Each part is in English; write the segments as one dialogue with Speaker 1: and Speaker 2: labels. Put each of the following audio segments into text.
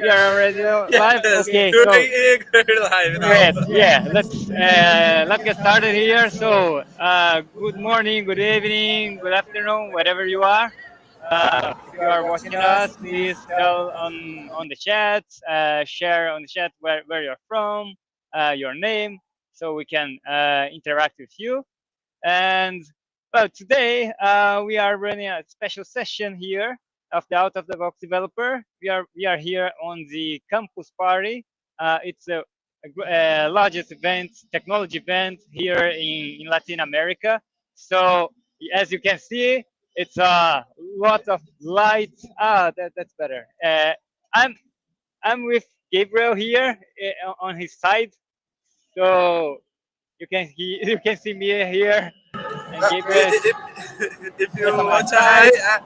Speaker 1: We are already live.
Speaker 2: Yes,
Speaker 1: Okay, so
Speaker 2: we're live
Speaker 1: great.
Speaker 2: now.
Speaker 1: Yeah, let's get started here. So, good morning, good evening, good afternoon, wherever you are. If you are watching us, please tell on the chat, share on the chat where you're from, your name, so we can interact with you. And well, today we are running a special session here of the Out of the Box developer. We are here on the campus party. It's a largest event, technology event here in Latin America. So as you can see, it's a lot of lights. That's better. I'm I'm with Gabriel here on his side. So you can see me here and Gabriel is
Speaker 2: If you
Speaker 1: just on my
Speaker 2: want to hide,
Speaker 1: side.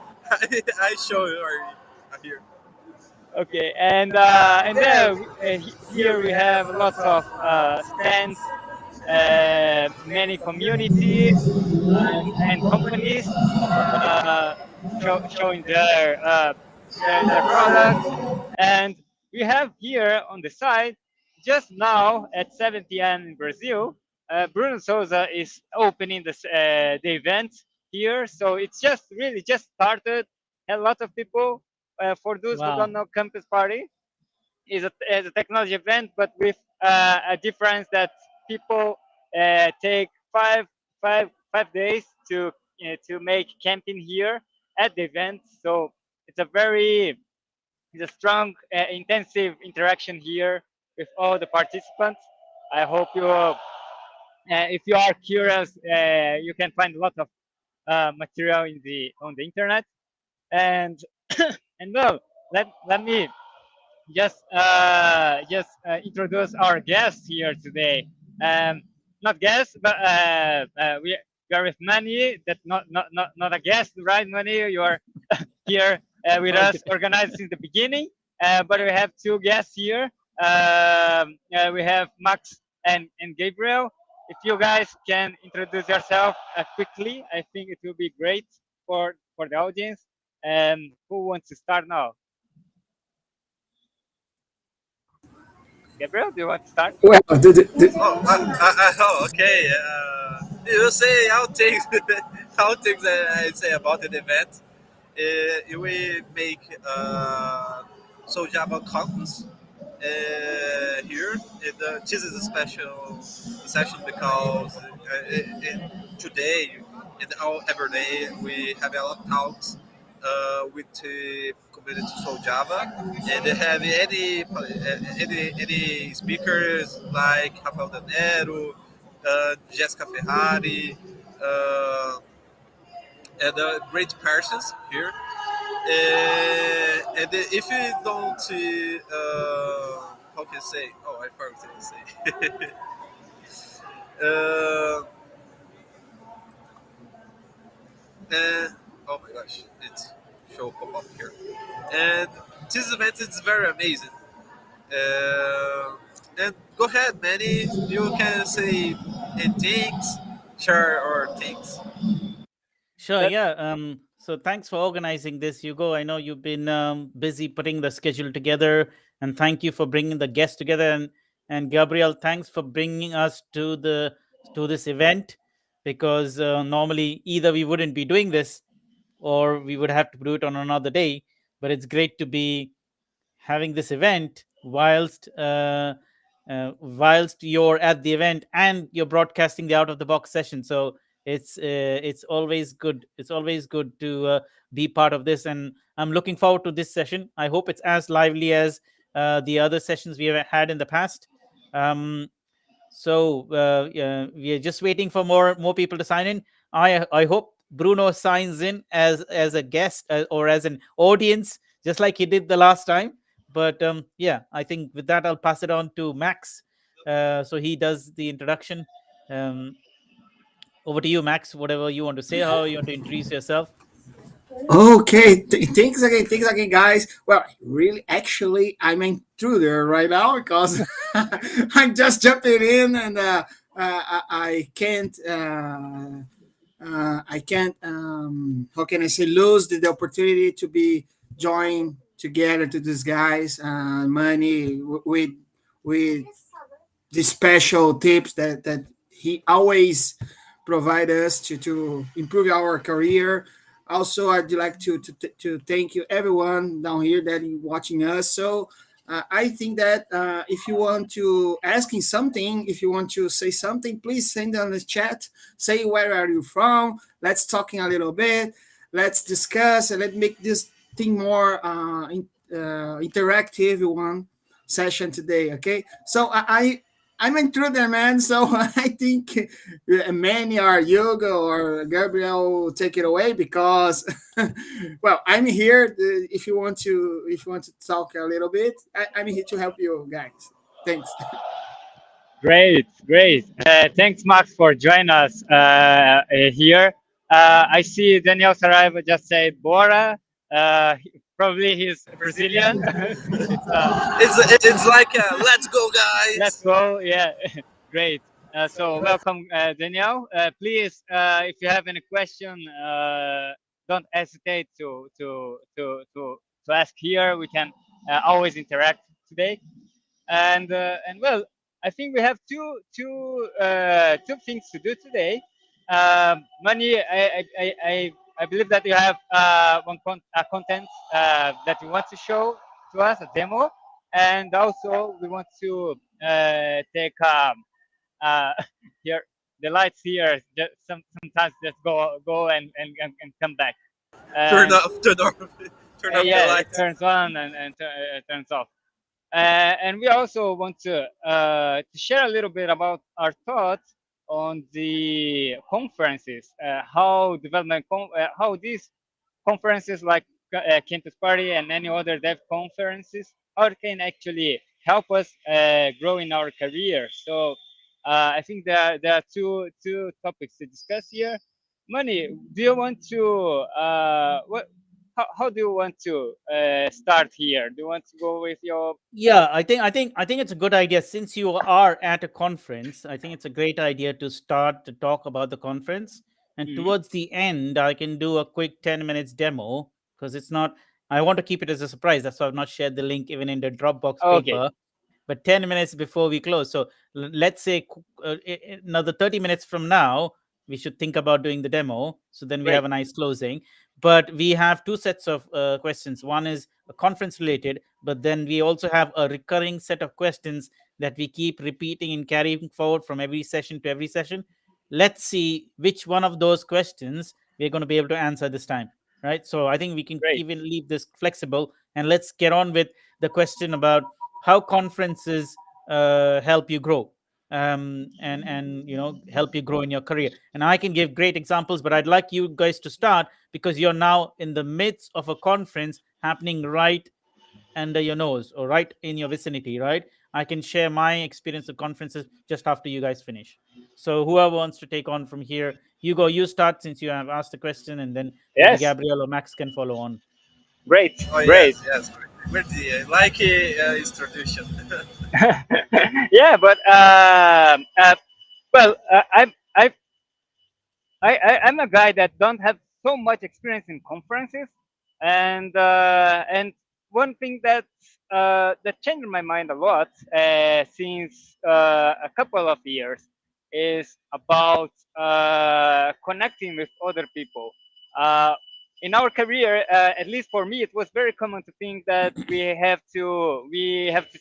Speaker 2: I show you already. I'm here.
Speaker 1: Okay, and there here we have lots of stands, many communities and companies uh, showing their products, and we have here on the side just now at 7 p.m. in Brazil. Bruno Souza is opening the event here, so it's just really just started. A lot of people. For those who don't
Speaker 3: Wow.
Speaker 1: know, Campus Party is a technology event, but with a difference that people take five days to make camping here at the event. So it's a very it's a strong, intensive interaction here with all the participants. I hope if you are curious, you can find a lot of material in the on the internet. And and well, let me just introduce our guest here today. Um, Not guest, but we are with Manny. That's not a guest, right, Manny? You are here with
Speaker 3: Okay.
Speaker 1: us, organized since the beginning. But we have two guests here. We have Max and Gabriel. If you guys can introduce yourself quickly, I think it will be great for the audience. Who wants to start now? Gabriel, do you want to start?
Speaker 4: Well,
Speaker 2: Oh, okay. You say outtakes, outtakes I say about the event. We make so Java campus here. This is a special session because today and every day we have a lot of talks with the community Soul Java, and they have any speakers like Rafael Danero, Jessica Ferrari, and great persons here. And if you don't, how can I say? Oh, I forgot to say. uh, and oh my gosh, it's show pop up here. And this event is very amazing. And go ahead, Manny. You can say things, share or things.
Speaker 3: Sure.
Speaker 1: That
Speaker 3: Yeah. So thanks for organizing this, Hugo. I know you've been busy putting the schedule together, and thank you for bringing the guests together. And Gabriel, thanks for bringing us to this event, because normally either we wouldn't be doing this or we would have to do it on another day. But it's great to be having this event whilst you're at the event and you're broadcasting the out of the box session. So it's always good. It's always good to be part of this, and I'm looking forward to this session. I hope it's as lively as the other sessions we have had in the past. Um, yeah, we are just waiting for more people to sign in. I hope Bruno signs in as a guest or as an audience, just like he did the last time. But yeah, I think with that I'll pass it on to Max, so he does the introduction. Um, Over to you, Max. Whatever you want to say, how you want to introduce yourself.
Speaker 4: okay, thanks again, guys. Well, really, actually, I'm an intruder right now because I'm just jumping in, and I can't. How can I say lose the opportunity to be join together to these guys, money with the special tips that he always provide us to improve our career. Also, I'd like to thank you everyone down here that is watching us. So I think that if you want to asking something, if you want to say something, please send on the chat. Say where are you from. Let's talking a little bit. Let's discuss and let's make this thing more interactive one session today. Okay, so I'm an intruder, man. So I think Manny or Yoga or Gabriel will take it away because, well, I'm here. If you want to talk a little bit, I'm here to help you guys. Thanks.
Speaker 1: Great, great. Thanks, Max, for joining us here. I see Daniel Saraiva just said Bora. Probably he's Brazilian. it's
Speaker 2: It's like let's go,
Speaker 1: Let's
Speaker 2: guys.
Speaker 1: go. Yeah, great. So welcome, Danielle. Please, if you have any question, don't hesitate to ask here. We can always interact today. And well, I think we have two things to do today. Money, I believe that you have content that you want to show to us, a demo, and also we want to take uh, here the lights here just sometimes just go and come back.
Speaker 2: Turn
Speaker 1: And
Speaker 2: off, turn off, turn off the
Speaker 1: yeah, it
Speaker 2: lights.
Speaker 1: turns on and turns off. And we also want to share a little bit about our thoughts on the conferences, how these conferences like Campus Party and any other dev conferences, how it can actually help us grow in our career. So I think there are two topics to discuss here. Money, do you want to how do you want to start here? Do you want to go with your
Speaker 3: Yeah, I think it's a good idea since you are at a conference. I think it's a great idea to start to talk about the conference, and
Speaker 1: Mhm.
Speaker 3: towards the end, I can do a quick 10 minutes demo because it's not. I want to keep it as a surprise. That's why I've not shared the link even in the Dropbox
Speaker 1: Okay,
Speaker 3: paper. But 10 minutes before we close, so let's say another 30 minutes from now, we should think about doing the demo. So then we
Speaker 1: great.
Speaker 3: have a nice closing. But we have two sets of questions. One is a conference related, but then we also have a recurring set of questions that we keep repeating and carrying forward from every session to every session. Let's see which one of those questions we're going to be able to answer this time, right? So I think we can
Speaker 1: Great.
Speaker 3: even leave this flexible, and let's get on with the question about how conferences help you grow, and help you grow in your career. And I can give great examples, but I'd like you guys to start because you're now in the midst of a conference happening right under your nose or right in your vicinity, right? I can share my experience of conferences just after you guys finish. So whoever wants to take on from here, Hugo, you start since you have asked the question, and then maybe
Speaker 1: Yes,
Speaker 3: Gabriel or Max can follow on.
Speaker 1: great,
Speaker 2: Oh
Speaker 1: great.
Speaker 2: yes, yes. Where the like introduction?
Speaker 1: Yeah, but well, I'm a guy that don't have so much experience in conferences, and one thing that changed my mind a lot since a couple of years is about connecting with other people. Uh, in our career, at least for me, it was very common to think that we have to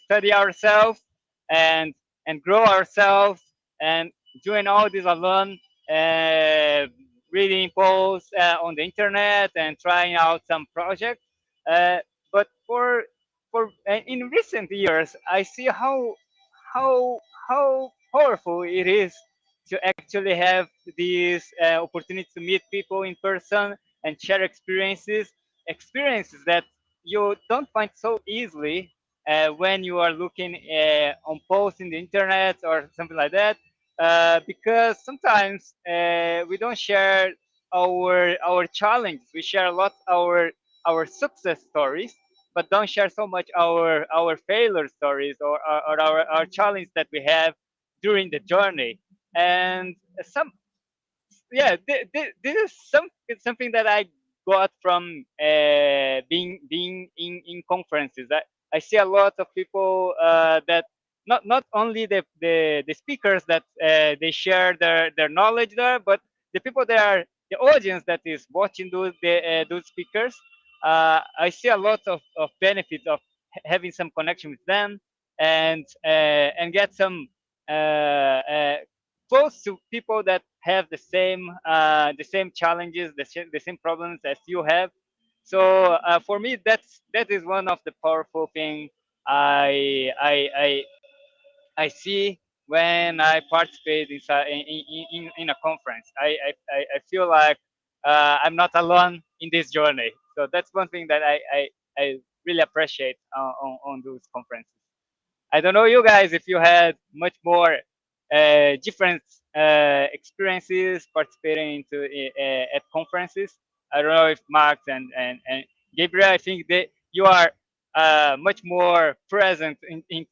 Speaker 1: study ourselves and grow ourselves and doing all this alone, uh, reading posts on the internet and trying out some projects. Uh, but for in recent years, I see how how powerful it is to actually have this opportunity to meet people in person and share experiences that you don't find so easily when you are looking on posts in the internet or something like that, because sometimes we don't share our challenges. We share a lot our success stories, but don't share so much our failure stories or our challenge that we have during the journey. And some yeah, this is something that I got from being in conferences. I see a lot of people that not only the speakers that they share their knowledge there, but the people that are the audience that is watching those speakers. I see a lot of benefits of having some connection with them and get some close to people that have the same challenges, the same problems as you have. So for me, that is one of the powerful thing I I I I see when I participate in a conference. I feel like I'm not alone in this journey. So that's one thing that I really appreciate on those conferences. I don't know you guys if you had much more different experiences participating at conferences. I don't know if Max and Gabriel, I think that you are much more present in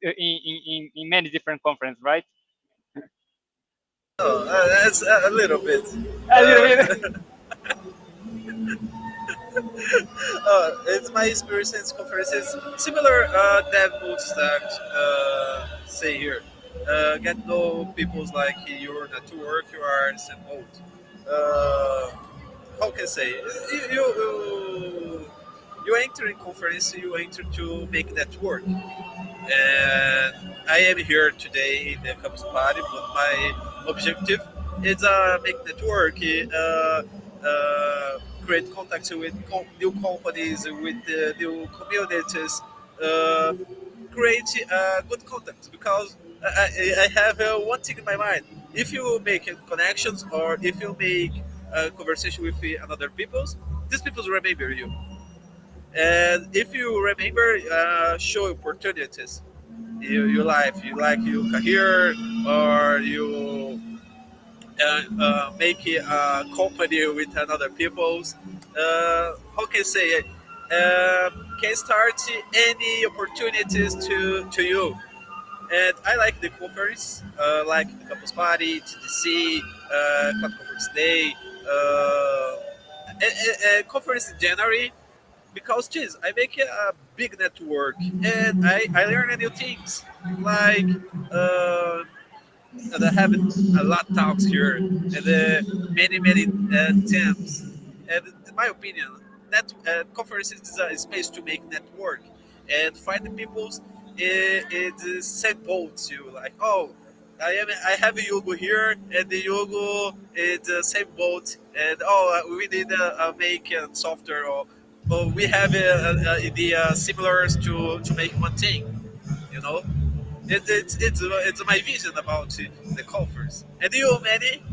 Speaker 1: many different conferences, right?
Speaker 2: Oh, that's a little bit.
Speaker 1: A little bit.
Speaker 2: It's my experience in conferences similar that Bootstack say here. Get know people's like your network, you are in same boat. Uh, how can I say? You enter in conference, you enter to make network. And I am here today in the campus party, but my objective is make network, create contacts with new companies, with new communities, uh, create good contacts because I have one thing in my mind. If you make connections or if you make a conversation with another peoples, these people remember you. And if you remember, show opportunities your life, you like your career, or you make a company with another people's. How can I say it? Can start any opportunities to you. And I like the conference, like the campus party, TDC, Club Conference Day, conference in January because geez, I make a big network and I learn new things like uh, and I have a lot of talks here and many teams. And in my opinion, that conference is a space to make network and find the people's in the same boat. You like, oh, I have a Yugo here, and the Yugo is the same boat, and oh, we need to make a software, or we have idea similar to make one thing. You know, it's my vision about the conference. And you, Manny,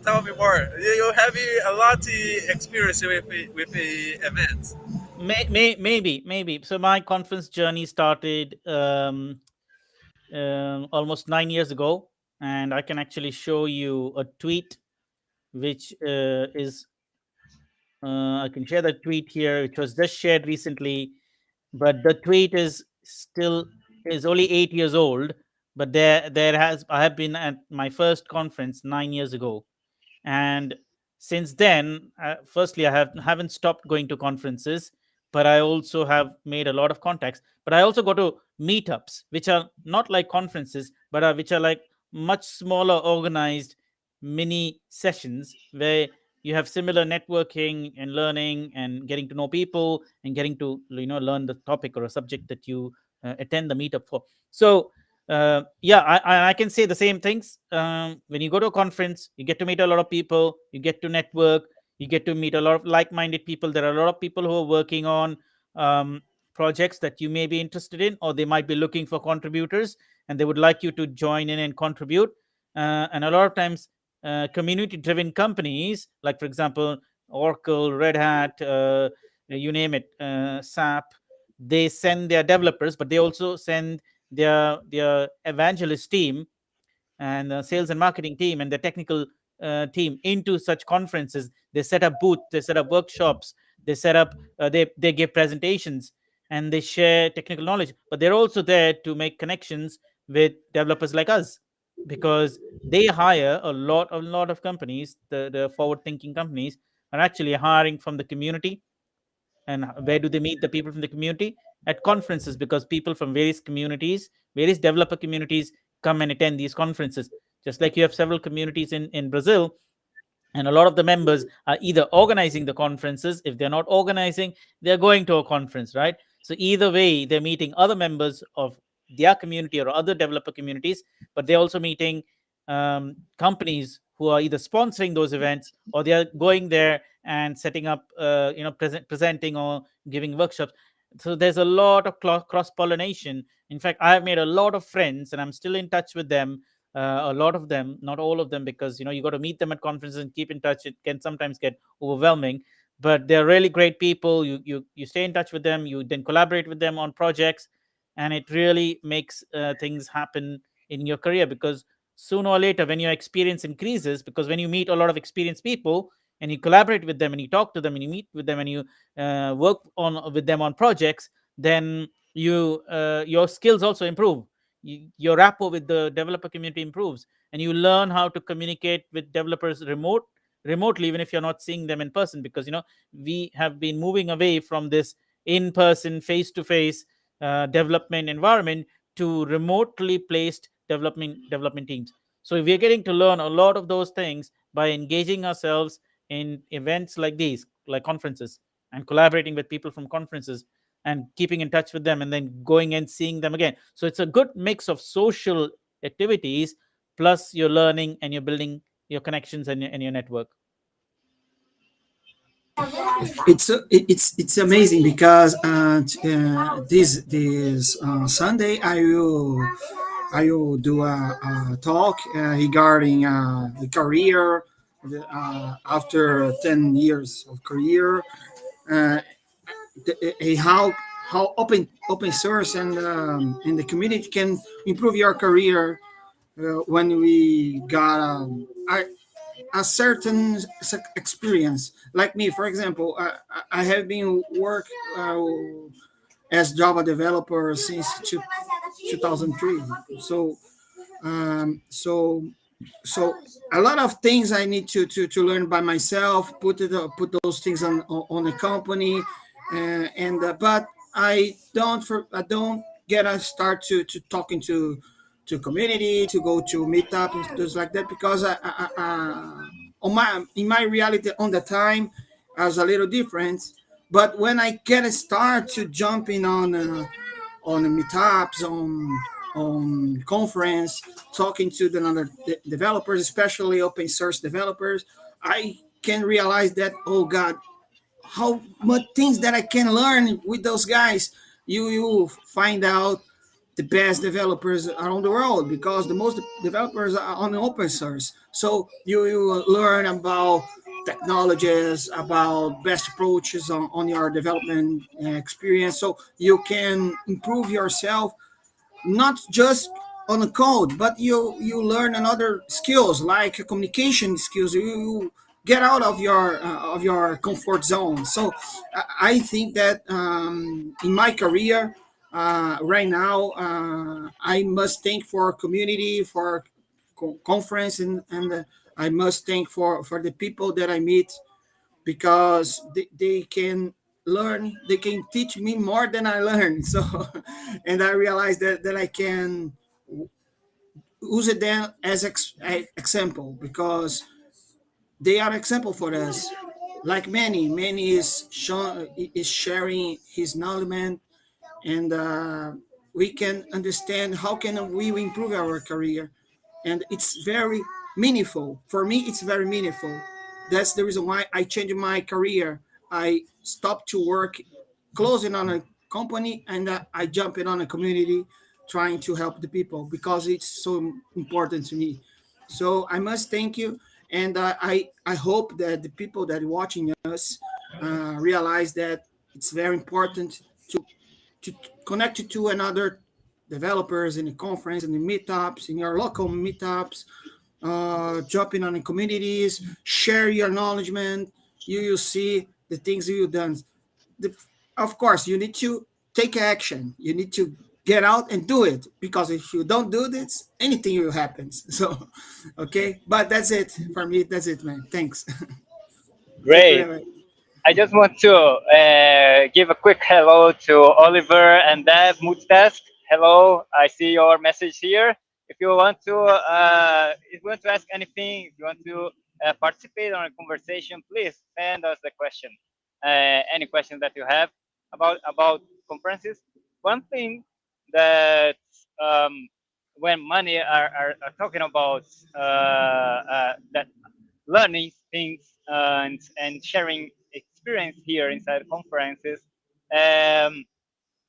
Speaker 2: tell me more. You have a lot of experience with the events.
Speaker 3: Maybe. So my conference journey started almost 9 years ago, and I can actually show you a tweet, which is I can share the tweet here, which was just shared recently, but the tweet is only 8 years old. But there has I have been at my first conference 9 years ago, and since then, firstly, I haven't stopped going to conferences, but I also have made a lot of contacts. But I also go to meetups, which are not like conferences, but which are like much smaller, organized mini sessions where you have similar networking and learning and getting to know people and getting to learn the topic or a subject that you attend the meetup for. So yeah, I can say the same things. When you go to a conference, you get to meet a lot of people, you get to network, you get to meet a lot of like-minded people. There are a lot of people who are working on um, projects that you may be interested in, or they might be looking for contributors, and they would like you to join in and contribute. And a lot of times, community-driven companies, like for example, Oracle, Red Hat, you name it, SAP, they send their developers, but they also send their evangelist team and sales and marketing team and the technical team into such conferences. They set up booths, they set up workshops, they set up they give presentations, and they share technical knowledge, but they're also there to make connections with developers like us, because they hire a lot of companies, the forward thinking companies are actually hiring from the community. And where do they meet the people from the community? At conferences, because people from various communities, various developer communities, come and attend these conferences. Just like you have several communities in Brazil, and a lot of the members are either organizing the conferences. If they're not organizing, they're going to a conference, right? So either way, they're meeting other members of their community or other developer communities, but they're also meeting companies who are either sponsoring those events, or they're going there and setting up presenting or giving workshops. So there's a lot of cross pollination. In fact, I have made a lot of friends, and I'm still in touch with them. A lot of them, not all of them, because you got to meet them at conferences and keep in touch. It can sometimes get overwhelming, but they're really great people. You stay in touch with them, you then collaborate with them on projects, and it really makes things happen in your career, because sooner or later, when your experience increases, because when you meet a lot of experienced people and you collaborate with them and you talk to them and you meet with them and you work on with them on projects, then your skills also improve. Your rapport with the developer community improves, and you learn how to communicate with developers remotely, even if you're not seeing them in person, because we have been moving away from this in person, face to face development environment to remotely placed development teams. So we're getting to learn a lot of those things by engaging ourselves in events like these, like conferences, and collaborating with people from conferences and keeping in touch with them, and then going and seeing them again. So it's a good mix of social activities, plus you're learning and you're building your connections and your network.
Speaker 4: It's amazing because this Sunday I will do a talk regarding the career after 10 years of career, uh, how open source and the community can improve your career when we got a certain experience. Like me, for example, I have been work as Java developer since 2003. So um, so so a lot of things I need to learn by myself. Put those things on a company, but I don't get a start to talking to community, to go to meetup and things like that, because on my in my reality on the time I was a little different. But when I get a start to jumping on the meetups, on conference, talking to the other developers, especially open source developers, I can realize that, oh God, how much things that I can learn with those guys. You find out the best developers around the world, because the most developers are on open source. So you learn about technologies, about best approaches on your development experience, so you can improve yourself, not just on the code, but you learn another skills like communication skills. You get out of your comfort zone. So I think that in my career right now, I must thank for community, for conference, and I must thank for the people that I meet, because they can they can teach me more than I learn. So and I realized that I can use it then as example, because they are example for us. Like many is sharing his knowledge, and we can understand how can we improve our career, and it's very meaningful for me. It's very meaningful. That's the reason why I changed my career. I stopped to work closing on a company, and I jumped in on a community trying to help the people, because it's so important to me. So I must thank you, and I hope that the people that are watching us realize that it's very important to connect you to another developers in the conference, in the meetups, in your local meetups, jumping on the communities, share your acknowledgement. You see the things you've done. The, of course, you need to take action. You need to get out and do it, because if you don't do this, anything will happen. So, okay, but that's it for me. That's it, man. Thanks. Thank you
Speaker 1: Great.
Speaker 4: very much.
Speaker 1: I just want to give a quick hello to Oliver and Dev Multitask. Hello, I see your message here. If you want to ask anything, if you want to participate on a conversation, please send us the question. Any questions that you have about conferences. One thing that when money are talking about that learning things and sharing experience here inside conferences um,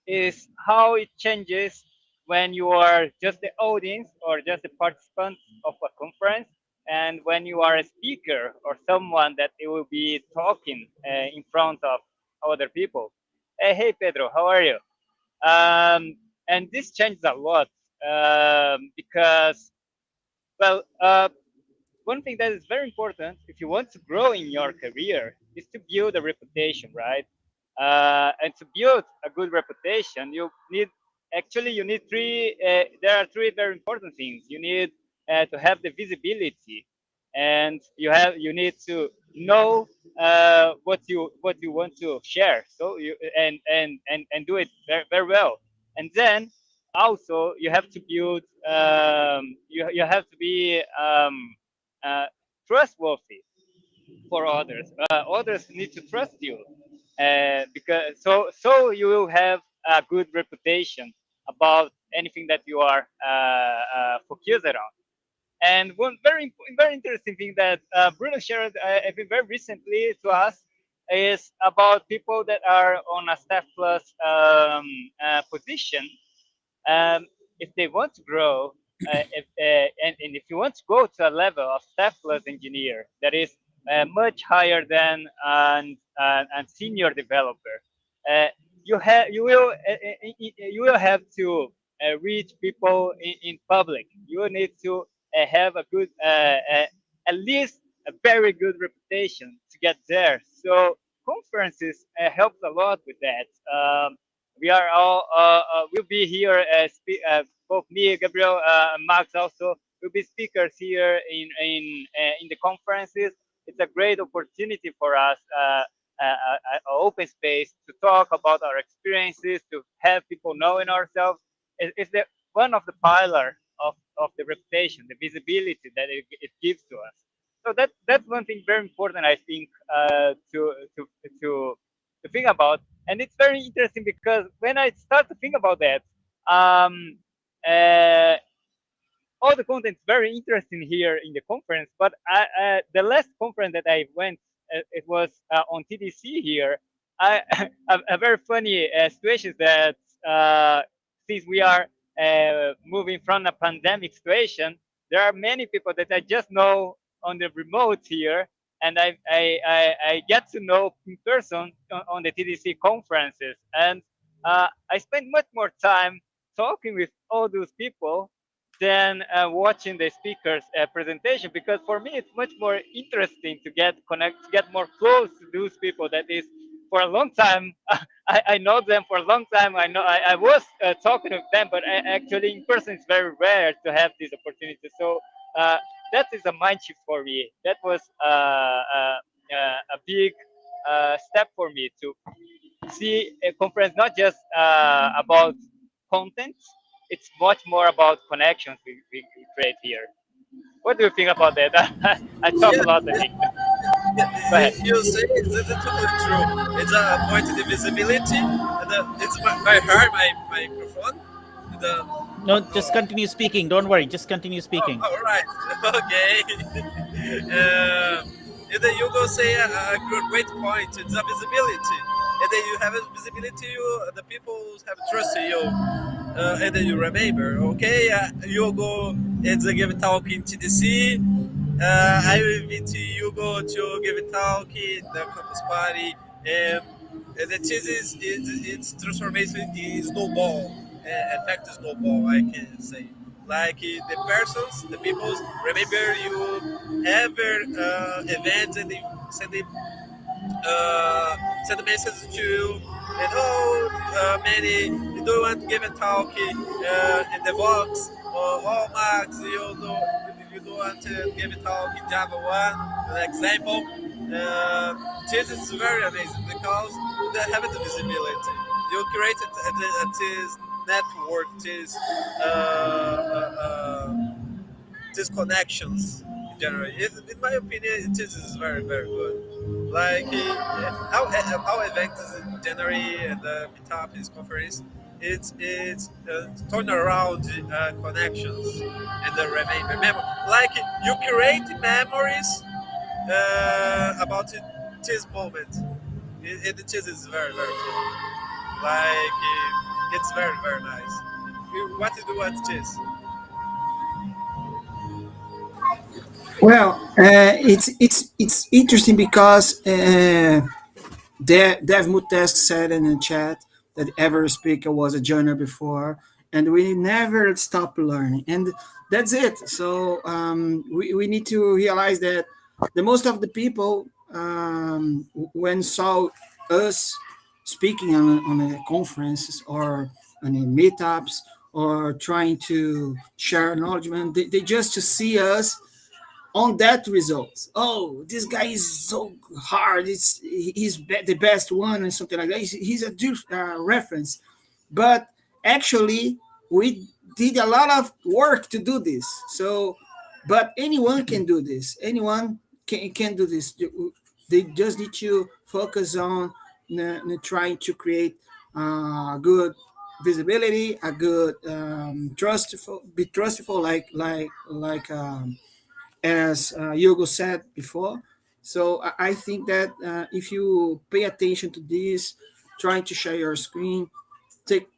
Speaker 1: is how it changes when you are just the audience or just the participant of a conference and when you are a speaker or someone that it will be talking in front of other people. Hey Pedro, how are you? And this changes a lot because well one thing that is very important if you want to grow in your career is to build a reputation, right? And to build a good reputation, you need three. There are three very important things. You need to have the visibility, and you need to know what you want to share. So you and do it very well. And then also you have to build. You have to be uh, trustworthy for others. Others need to trust you because so you will have a good reputation about anything that you are focused on. And one very interesting thing that Bruno shared, I think, very recently to us is about people that are on a staff plus position um, if they want to grow, and if you want to go to a level of staff plus engineer that is much higher than an senior developer, uh, you will have to reach people in public. You will need to have a good, at least a very good reputation to get there. So conferences helps a lot with that. We are all will be here both me, Gabriel, and Max also will be speakers here in the conferences. It's a great opportunity for us, an open space to talk about our experiences, to have people knowing ourselves. It's the one of the pillar of the reputation, the visibility that it gives to us. So that's one thing very important, I think, to to think about. And it's very interesting because when I start to think about that, um, uh, all the content is very interesting here in the conference. But the last conference that I went, it was on TDC here. I a very funny situation that since we are moving from a pandemic situation, there are many people that I just know on the remote here, and I get to know in person on the TDC conferences, and I spend much more time talking with all those people than watching the speaker's presentation, because for me it's much more interesting to get more close to those people that is for a long time. I know them for a long time. I was talking with them, but actually in person it's very rare to have this opportunity. So uh, that is a mind shift for me. That was a big step for me to see a conference not just about content. It's much more about connections we create here. What do you think about that? I talk a lot, I think. Go ahead.
Speaker 2: You say it's totally true. It's a point of the visibility. It's my hard, my microphone. The
Speaker 3: No, just continue speaking. Don't worry. Just continue speaking.
Speaker 2: all right, okay. And then you go say a great point. It's a visibility, and then you have a visibility. The people have trust in you, and then you remember. Okay, you go and give a talk in TDC. I will meet you go to give a talk in the campus party, and the thesis is its transformation in snowball, effect snowball. I can say like the persons, the peoples remember you ever events and they send it send a message to you and many you don't want to give a talk in the Vox or Max you don't want to give a talk in Java 1 an example Uh, this is very amazing because they have the visibility. You created this network, these connections in general. In my opinion, this is very very good. Like our event is in January and the meetup is conference. It's turn around connections and the remember. Like you create memories about this moment. It is very very cool. Like it's very very nice. What to do at this?
Speaker 4: Well, it's interesting because Dev Mutesk said in the chat that every speaker was a joiner before, and we never stop learning, and that's it. So we need to realize that the most of the people when saw us speaking on a conferences or on a meetups or trying to share acknowledgement, they just to see us on that result. Oh, this guy is so hard. The best one and something like that. He's a reference, but actually we did a lot of work to do this. So, but anyone can do this. Anyone can do this. They just need to focus on trying to create good visibility, a good trustful, be trustful, like as Yogo said before. So I think that if you pay attention to this, trying to share your screen, take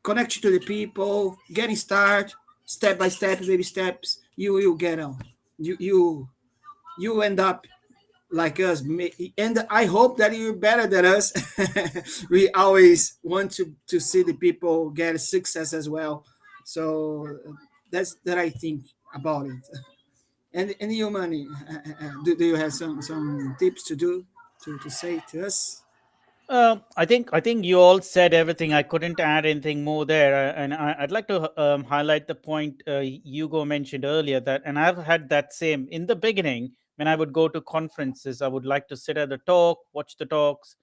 Speaker 4: connect to the people, getting started, step by step, baby steps, you will get on. You end up like us, and I hope that you're better than us. We always want to see the people get success as well. So that's that I think about it. And you, money, do you have some tips to do to say to us?
Speaker 3: I think you all said everything. I couldn't add anything more there, and I'd like to highlight the point Hugo mentioned earlier, that, and I've had that same in the beginning when I would go to conferences. I would like to sit at the talk, watch the talks,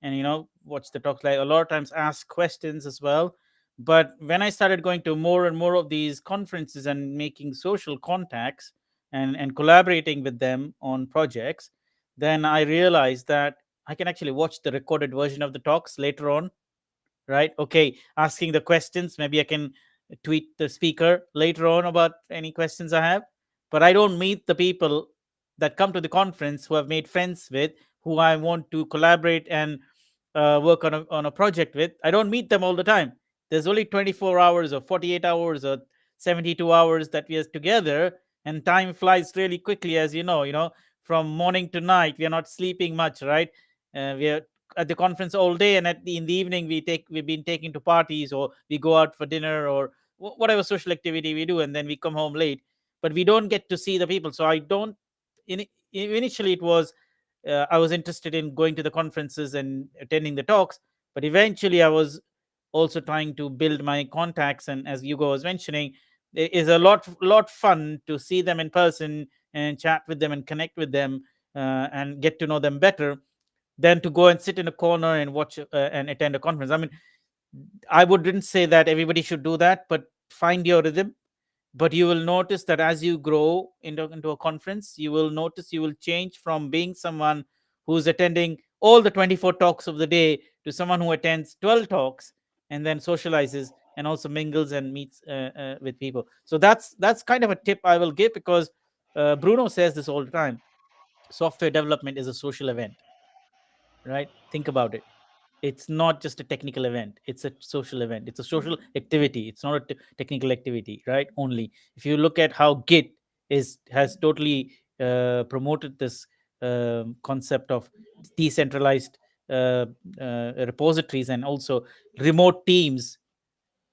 Speaker 3: and watch the talks. Like a lot of times, ask questions as well. But when I started going to more and more of these conferences and making social contacts and collaborating with them on projects, then I realized that I can actually watch the recorded version of the talks later on, right? Okay, asking the questions. Maybe I can tweet the speaker later on about any questions I have. But I don't meet the people that come to the conference who I've made friends with, who I want to collaborate and work on a project with. I don't meet them all the time. There's only 24 hours or 48 hours or 72 hours that we are together, and time flies really quickly, as from morning to night. We are not sleeping much, right? We are at the conference all day, and in the evening we've been taken to parties, or we go out for dinner, or whatever social activity we do, and then we come home late. But we don't get to see the people. So I don't initially it was I was interested in going to the conferences and attending the talks, but eventually I was also trying to build my contacts. And as Hugo was mentioning, it is a lot fun to see them in person and chat with them and connect with them, and get to know them better, than to go and sit in a corner and watch and attend a conference. I mean, I wouldn't say that everybody should do that, but find your rhythm. But you will notice that as you grow into a conference, you will change from being someone who's attending all the 24 talks of the day to someone who attends 12 talks and then socializes and also mingles and meets with people. So that's kind of a tip I will give, because Bruno says this all the time. Software development is a social event, right? Think about it. It's not just a technical event, it's a social event, it's a social activity. It's not a technical activity, right? Only if you look at how Git is has totally promoted this concept of decentralized uh, repositories, and also remote teams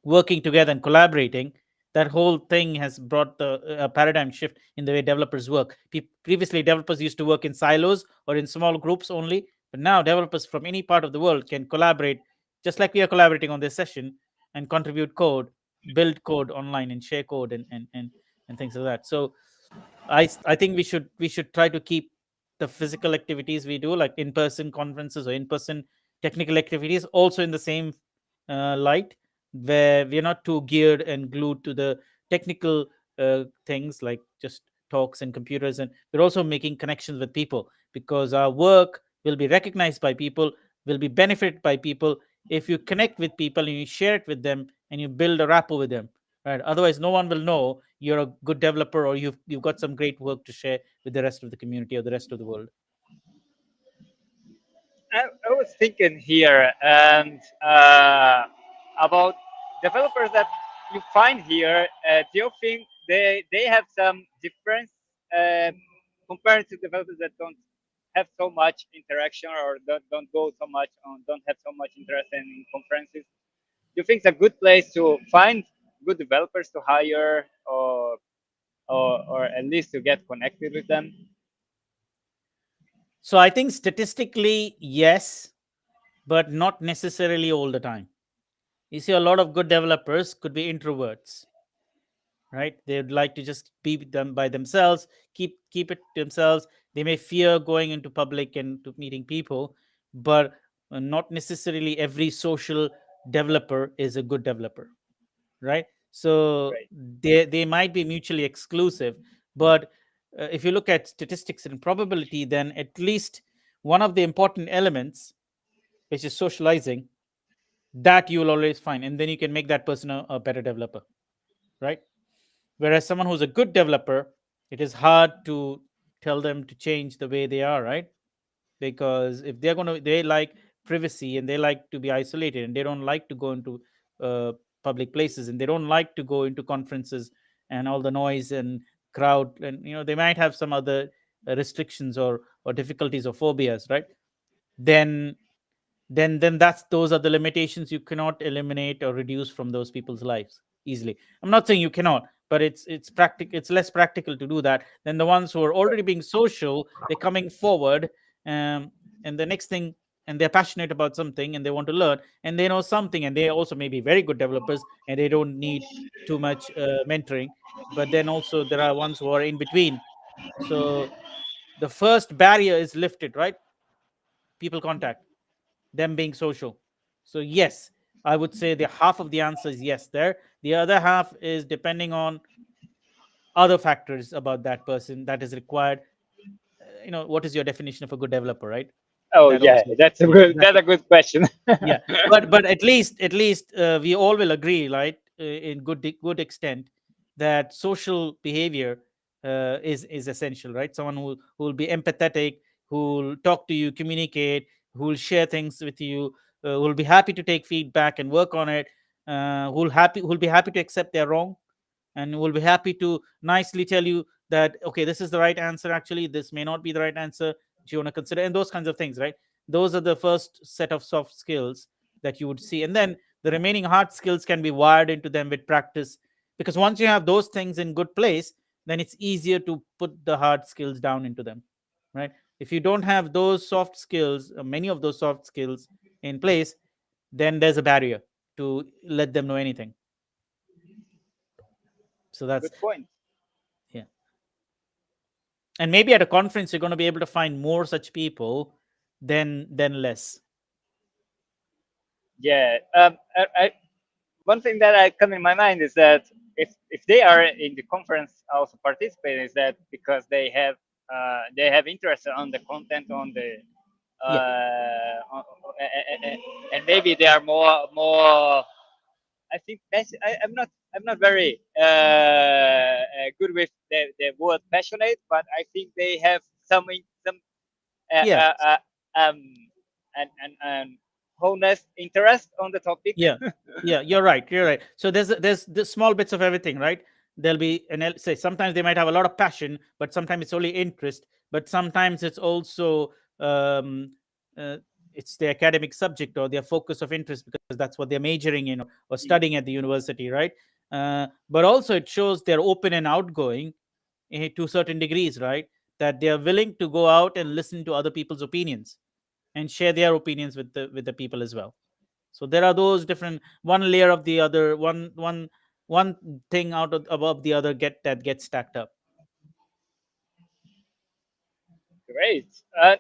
Speaker 3: working together and collaborating. That whole thing has brought the paradigm shift in the way developers work. Previously, developers used to work in silos or in small groups only, but now developers from any part of the world can collaborate, just like we are collaborating on this session, and contribute code, build code online, and share code, and things like that. So I think we should try to keep the physical activities we do, like in-person conferences or in-person technical activities, also in the same light, where we're not too geared and glued to the technical things like just talks and computers, and we're also making connections with people, because our work will be recognized by people, will be benefited by people if you connect with people and you share it with them and you build a rapport with them, right? Otherwise no one will know you're a good developer, or you've got some great work to share with the rest of the community or the rest of the world.
Speaker 1: I was thinking here and about developers that you find here. Do you think they have some difference uh, compared to developers that don't have so much interaction or don't go so much on, don't have so much interest in conferences? Do you think it's a good place to find good developers to hire, or at least to get connected with them?
Speaker 3: So I think statistically yes, but not necessarily all the time. You see, a lot of good developers could be introverts, right? They'd like to just be with them by themselves, keep it to themselves. They may fear going into public and to meeting people, but not necessarily every social developer is a good developer, right? So
Speaker 1: Right.
Speaker 3: they might be mutually exclusive, but if you look at statistics and probability, then at least one of the important elements, which is socializing, that you will always find, and then you can make that person a better developer, right? Whereas someone who's a good developer, it is hard to tell them to change the way they are, right? Because if they're going to, they like privacy and they like to be isolated and they don't like to go into uh, public places and they don't like to go into conferences and all the noise and crowd, and they might have some other restrictions or difficulties or phobias, right? then then that's those are the limitations you cannot eliminate or reduce from those people's lives easily. I'm not saying you cannot, but it's less practical to do that than the ones who are already being social. They're coming forward, um, and the next thing, and they're passionate about something and they want to learn and they know something, and they also may be very good developers and they don't need too much mentoring. But then also there are ones who are in between. So the first barrier is lifted, right? People contact, them being social. So yes, I would say the half of the answer is yes there. The other half is depending on other factors about that person that is required. What is your definition of a good developer, right?
Speaker 1: Oh
Speaker 3: That
Speaker 1: yeah,
Speaker 3: also that
Speaker 1: that's a good question.
Speaker 3: Yeah, but at least we all will agree, right, in good extent, that social behavior is essential, right? Someone who will be empathetic, who will talk to you, communicate, who will share things with you, who will be happy to take feedback and work on it, who'll be happy to accept they're wrong, and will be happy to nicely tell you that, okay, this is the right answer, actually this may not be the right answer, do you want to consider, and those kinds of things, right? Those are the first set of soft skills that you would see, and then the remaining hard skills can be wired into them with practice, because once you have those things in good place, then it's easier to put the hard skills down into them, right? If you don't have those soft skills, many of those soft skills in place, then there's a barrier to let them know anything. So that's,
Speaker 1: Good point.
Speaker 3: yeah. And maybe at a conference you're going to be able to find more such people than less.
Speaker 1: Yeah. One thing that I come in my mind is that if they are in the conference also participating, is that because they have interest on the content on the
Speaker 3: Yeah,
Speaker 1: and maybe they are more. I think I'm not very good with the word passionate, but I think they have some uh,
Speaker 3: yeah,
Speaker 1: uh, uh, um and honest interest on the topic.
Speaker 3: yeah, yeah. You're right. So there's small bits of everything, right? There'll be say sometimes they might have a lot of passion, but sometimes it's only interest, but sometimes it's also um uh, it's the academic subject or their focus of interest, because that's what they're majoring in or studying at the university, right? But also it shows they're open and outgoing, to certain degrees, right? That they are willing to go out and listen to other people's opinions and share their opinions with the people as well. So there are those different, one layer of the other, one thing out of above the other, gets stacked up.
Speaker 1: Great. Uh,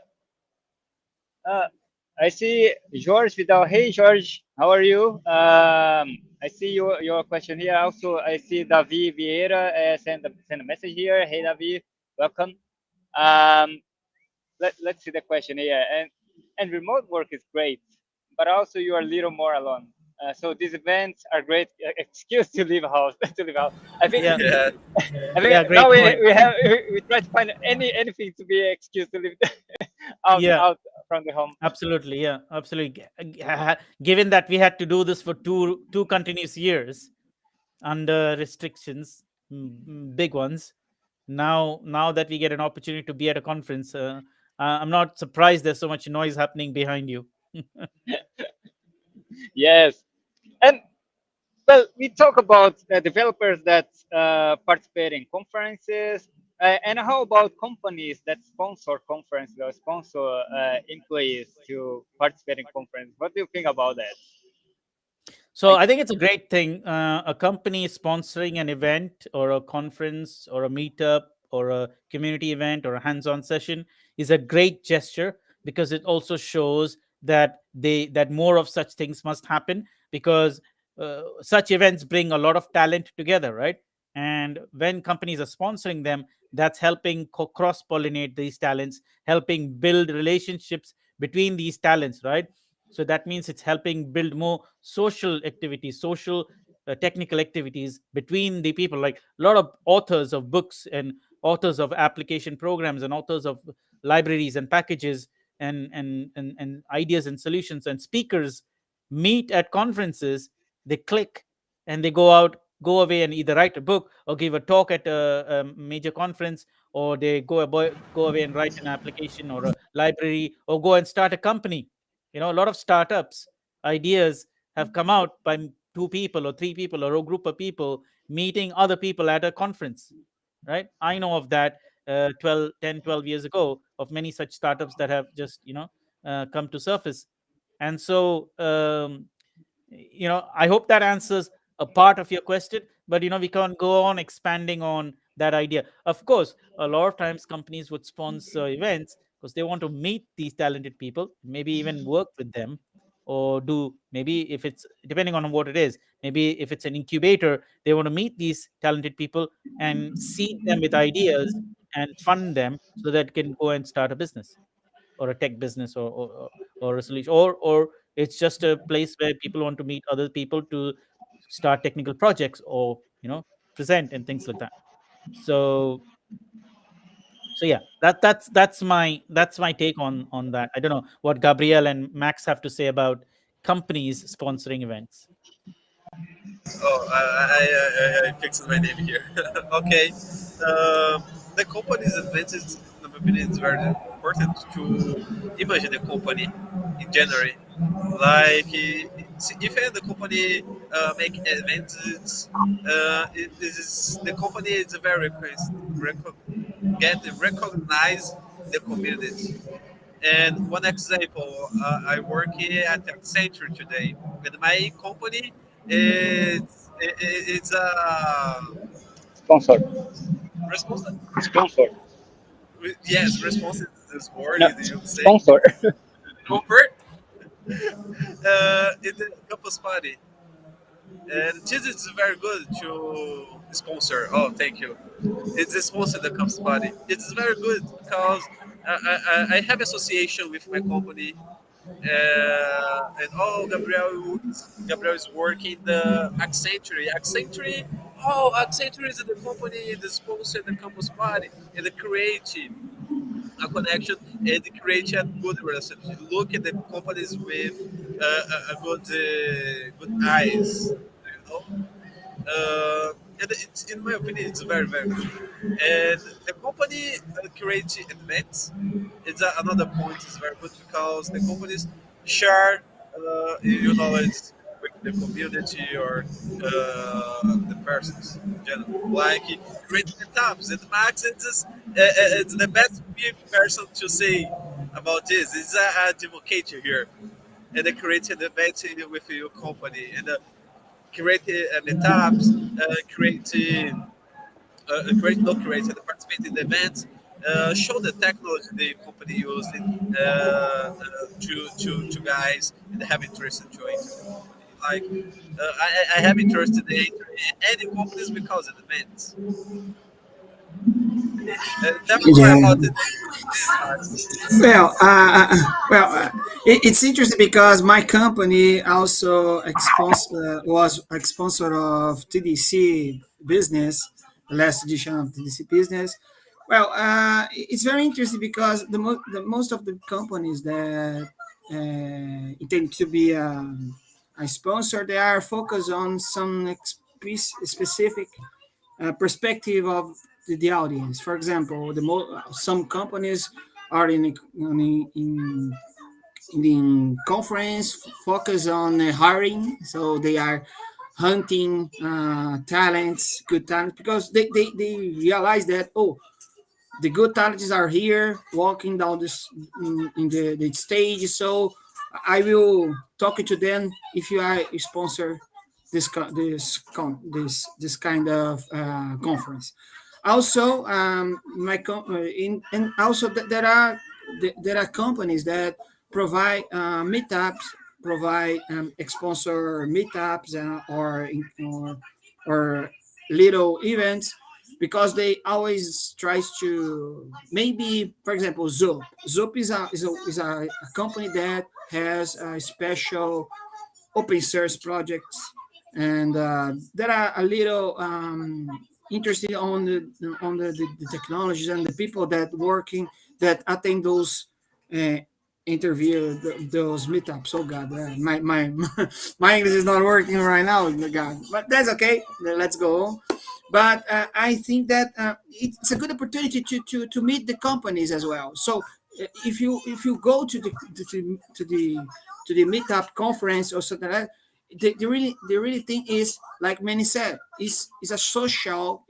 Speaker 1: I see George Vidal. Hey, George, how are you? I see your question here. Also, I see Davi Vieira send a message here. Hey, Davi, welcome. Um, let's see the question here. And remote work is great, but also you are a little more alone. So these events are great excuse to leave house to leave out. I think
Speaker 3: Yeah,
Speaker 2: Yeah.
Speaker 1: I think
Speaker 3: yeah,
Speaker 1: now
Speaker 3: great point.
Speaker 1: we try to find anything to be excuse to leave
Speaker 3: Yeah,
Speaker 1: out from the home.
Speaker 3: absolutely. Yeah, absolutely. Given that we had to do this for two continuous years under restrictions, big ones. Now that we get an opportunity to be at a conference, I'm not surprised there's so much noise happening behind you.
Speaker 1: Yes, and well, we talk about developers that participate in conferences, and how about companies that sponsor conferences or sponsor employees to participate in conferences? What do you think about that?
Speaker 3: So
Speaker 1: Like,
Speaker 3: I think it's a great thing. A company sponsoring an event or a conference or a meetup or a community event or a hands-on session is a great gesture, because it also shows that more of such things must happen, because such events bring a lot of talent together, right? And when companies are sponsoring them, that's helping cross-pollinate these talents, helping build relationships between these talents, right? So that means it's helping build more social activities, social technical activities between the people. Like a lot of authors of books and authors of application programs and authors of libraries and packages and ideas and solutions and speakers meet at conferences. They click and they go away and either write a book or give a talk at a major conference, or they go away and write an application or a library, or go and start a company. A lot of startups ideas have come out by two people or three people or a group of people meeting other people at a conference, right? I know of that 12 years ago, of many such startups that have just come to surface. And so I hope that answers a part of your question, but we can't go on expanding on that idea. Of course, a lot of times companies would sponsor events because they want to meet these talented people, maybe even work with them, or do, maybe if it's depending on what it is, maybe if it's an incubator, they want to meet these talented people and seed them with ideas and fund them so that it can go and start a business, or a tech business, or a solution, or it's just a place where people want to meet other people to start technical projects, or present and things like that. So so yeah, that's my take on that. I don't know what Gabriel and Max have to say about companies sponsoring events.
Speaker 2: Oh, I fixed my name here. Okay. The company's advantage, in my opinion, is very important to imagine the company in January. Like, if the company make events, it is the company is very get recognize the community. And one example, I work here at Accenture today, and my company it's
Speaker 1: sponsor,
Speaker 2: responsible.
Speaker 1: sponsor,
Speaker 2: Yes, responsible is this word
Speaker 1: no,
Speaker 2: you say.
Speaker 1: sponsor.
Speaker 2: Comfort. It's a campus party, and this is very good to sponsor. Oh, thank you. It's a sponsor the campus party. It's very good because I have association with my company. And oh, Gabriel is working the Accenture. Accenture is the company that sponsor the campus party and the creative a connection and create a good relationship. Look at the companies with good eyes, you know. And it's, in my opinion, it's very, very good. And the company creates events. It's another point is very good because the companies share your knowledge with the community or the persons in general. Like create meetups. And Max it's the best person to say about this. It's a advocate here. And they create an event with your company. And create meetups, create, not create, participate in the events, show the technology the company using to guys that have interest to enter the company. Like I have interest in any companies because of the events. Tell me more
Speaker 4: Yeah.
Speaker 2: about the parts.
Speaker 4: Well, it's interesting because my company also was a sponsor of TDC Business, the last edition of TDC Business. Well, it's very interesting because the most of the companies that intend to be a sponsor, they are focused on some specific perspective of the audience. For example, some companies are in conference focus on hiring, so they are hunting talents, good talents, because they realize that, oh, the good talents are here walking down this in the stage. So I will talk to them if you are a sponsor this kind of conference. Also, and also there are companies that provide meetups, provide sponsor meetups or little events because they always tries to maybe, for example, Zoop is a company that has a special open source projects, and that are a little interested on the technologies and the people that working that attend those uh, those meetups. Oh God, my English is not working right now, God, but that's okay. Let's go. But I think that it's a good opportunity to meet the companies as well. So if you go to the meetup conference or something like that, the really thing is, like many said, is a social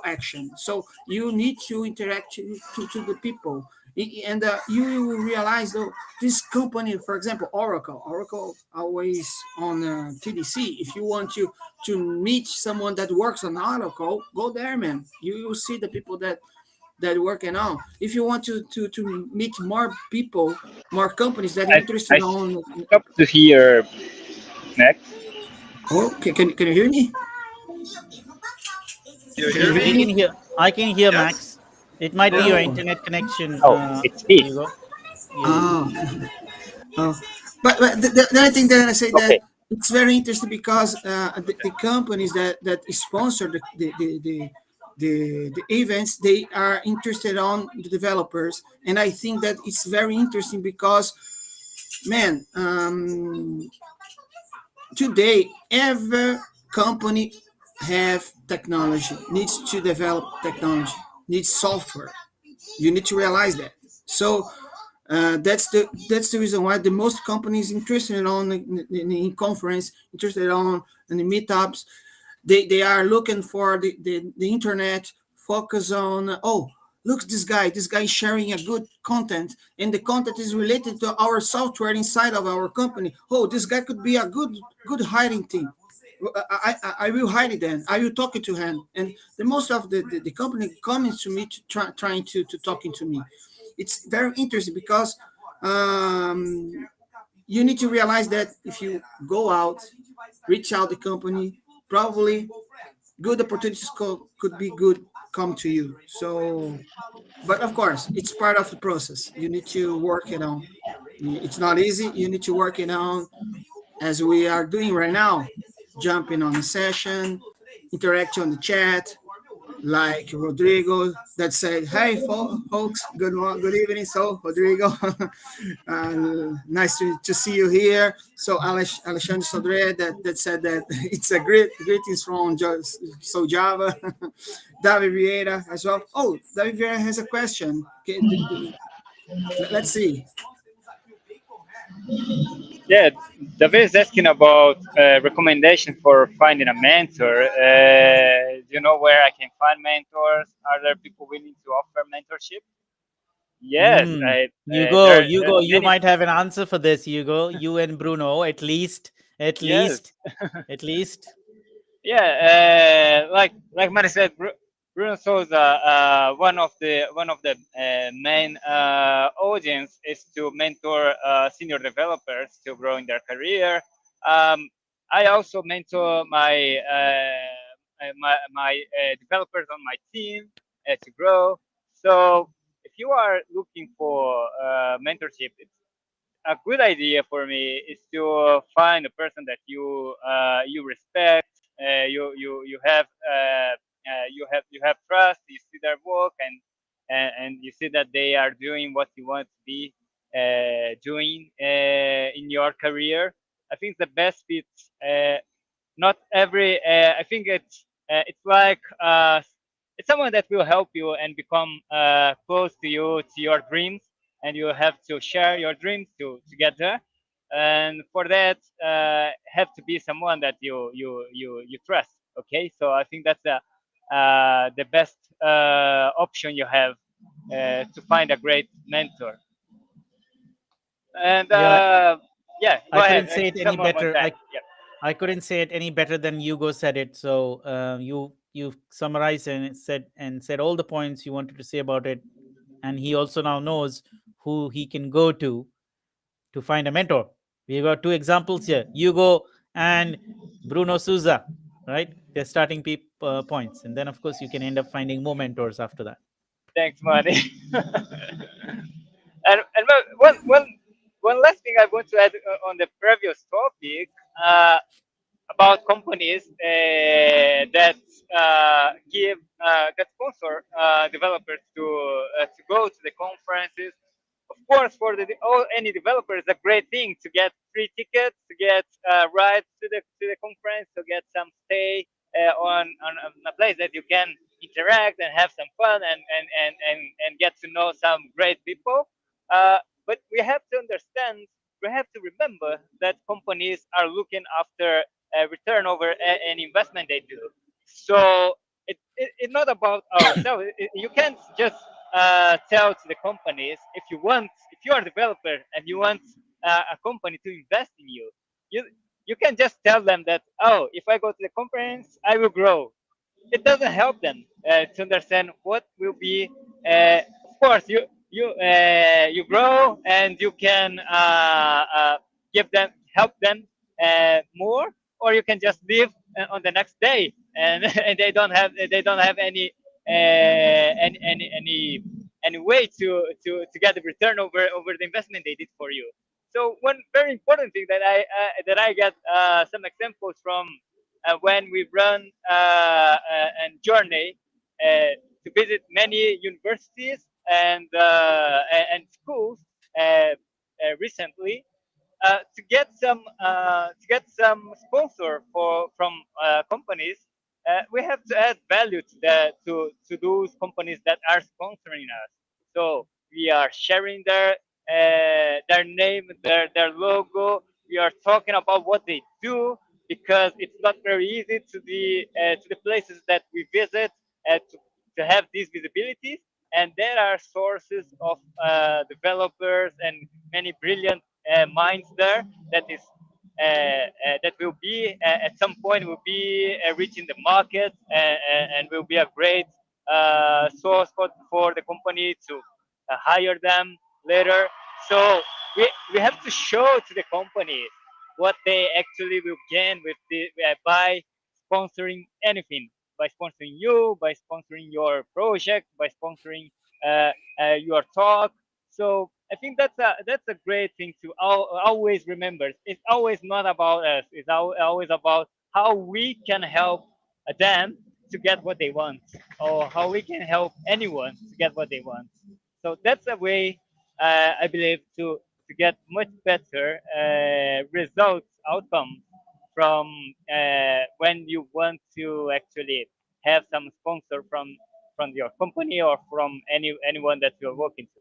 Speaker 4: action. So you need to interact to the people. And you will realize, though, this company, for example, Oracle always on TDC. If you want to meet someone that works on Oracle, go there, man. You will see the people that working on. If you want to meet more people, more companies that
Speaker 1: I,
Speaker 4: interested
Speaker 1: I
Speaker 4: on.
Speaker 1: stopped to hear next.
Speaker 4: Oh, can you hear me?
Speaker 2: You
Speaker 4: Can you
Speaker 2: hear
Speaker 4: hear
Speaker 3: We
Speaker 2: me?
Speaker 3: can
Speaker 4: me?
Speaker 3: hear. I can hear
Speaker 2: Yes.
Speaker 3: Max. It might be
Speaker 2: Yeah.
Speaker 3: your
Speaker 4: Oh,
Speaker 3: internet connection.
Speaker 1: Oh, it's it.
Speaker 3: Hugo. Yeah.
Speaker 4: oh, oh. But the other thing that I say that
Speaker 1: Okay.
Speaker 4: it's very interesting because the companies that sponsor the events, they are interested on the developers, and I think that it's very interesting because, man, today every company have technology, needs to develop technology, needs software. You need to realize that. So that's the reason why the most companies interested on in conference, interested on in the meetups, they are looking for the internet, focus on, oh, look, this guy is sharing a good content, and the content is related to our software inside of our company. Oh, this guy could be a good hiring team. I will hire it then. I will talk to him, and the most of the company coming to me trying to talking to me. It's very interesting because you need to realize that if you go out, reach out the company, probably good opportunities could be good come to you. So, but of course, it's part of the process. You need to work it on. It's not easy. You need to work it on as we are doing right now, jumping on a session, interact on the chat, like Rodrigo that said, "Hey, folks, good evening." So, Rodrigo, nice to see you here. So, Alexandre Sodré that said that it's a greetings from so Java. David Vieira as well. Oh, David Vieira has a question. Okay, let's see.
Speaker 1: Yeah, David is asking about recommendation for finding a mentor. Do you know where I can find mentors? Are there people willing to offer mentorship? Yes,
Speaker 3: Hugo,
Speaker 1: there are
Speaker 3: Hugo, you
Speaker 1: many.
Speaker 3: might have an answer for this, Hugo. You and Bruno, at least, at
Speaker 1: Yes,
Speaker 3: least, at least.
Speaker 1: yeah. Like Mari said, Bruno Souza, one of the main audience is to mentor senior developers to grow in their career. Um, I also mentor my developers on my team to grow. So if you are looking for mentorship, a good idea for me is to find a person that you respect, you have trust, you see their work, and you see that they are doing what you want to be doing in your career. I think the best fit. Not every. I think it's like it's someone that will help you and become close to you, to your dreams, and you have to share your dreams to get there. And for that, have to be someone that you trust. Okay, so I think that's the best option you have to find a great mentor. And
Speaker 3: Yeah,
Speaker 1: yeah, go
Speaker 3: I
Speaker 1: ahead.
Speaker 3: couldn't say it
Speaker 1: Tell
Speaker 3: any
Speaker 1: me one
Speaker 3: better.
Speaker 1: time. Yeah.
Speaker 3: I couldn't say it any better than Hugo said it. So you summarized and said all the points you wanted to say about it, and he also now knows who he can go to find a mentor. We got two examples here: Hugo and Bruno Souza. Right, they're starting points, and then of course you can end up finding more mentors after that.
Speaker 1: Thanks, money. And one last thing I want to add on the previous topic about companies that sponsor developers to go to the conferences. Of course, for any developer, it's a great thing to get free tickets, to get rides to the conference, to get some stay on a place that you can interact and have some fun and get to know some great people. But we have to understand, we have to remember that companies are looking after return over an investment they do. So it's not about ourselves. You can't just tell to the companies, if you are a developer and you want a company to invest in you, you you can just tell them that, oh, if I go to the conference, I will grow. It doesn't help them to understand what will be. Of course, you grow and you can give them help them more, or you can just leave on the next day, and, and they don't have any way to get the return over the investment they did for you. So one very important thing that I get some examples from when we run a journey to visit many universities and schools recently to get some sponsor from companies. We have to add value to those companies that are sponsoring us. So we are sharing their name, their logo. We are talking about what they do, because it's not very easy to the places that we visit to have these visibilities. And there are sources of developers and many brilliant minds there that will be at some point will be reaching the market, and will be a great source for the company to hire them later. So we have to show to the companies what they actually will gain by sponsoring anything, by sponsoring you, by sponsoring your project, by sponsoring your talk. So I think that's a great thing to always remember. It's always not about us. It's always about how we can help them to get what they want, or how we can help anyone to get what they want. So that's a way, I believe, to get much better results, outcomes from when you want to actually have some sponsor from your company or from anyone that you're working to.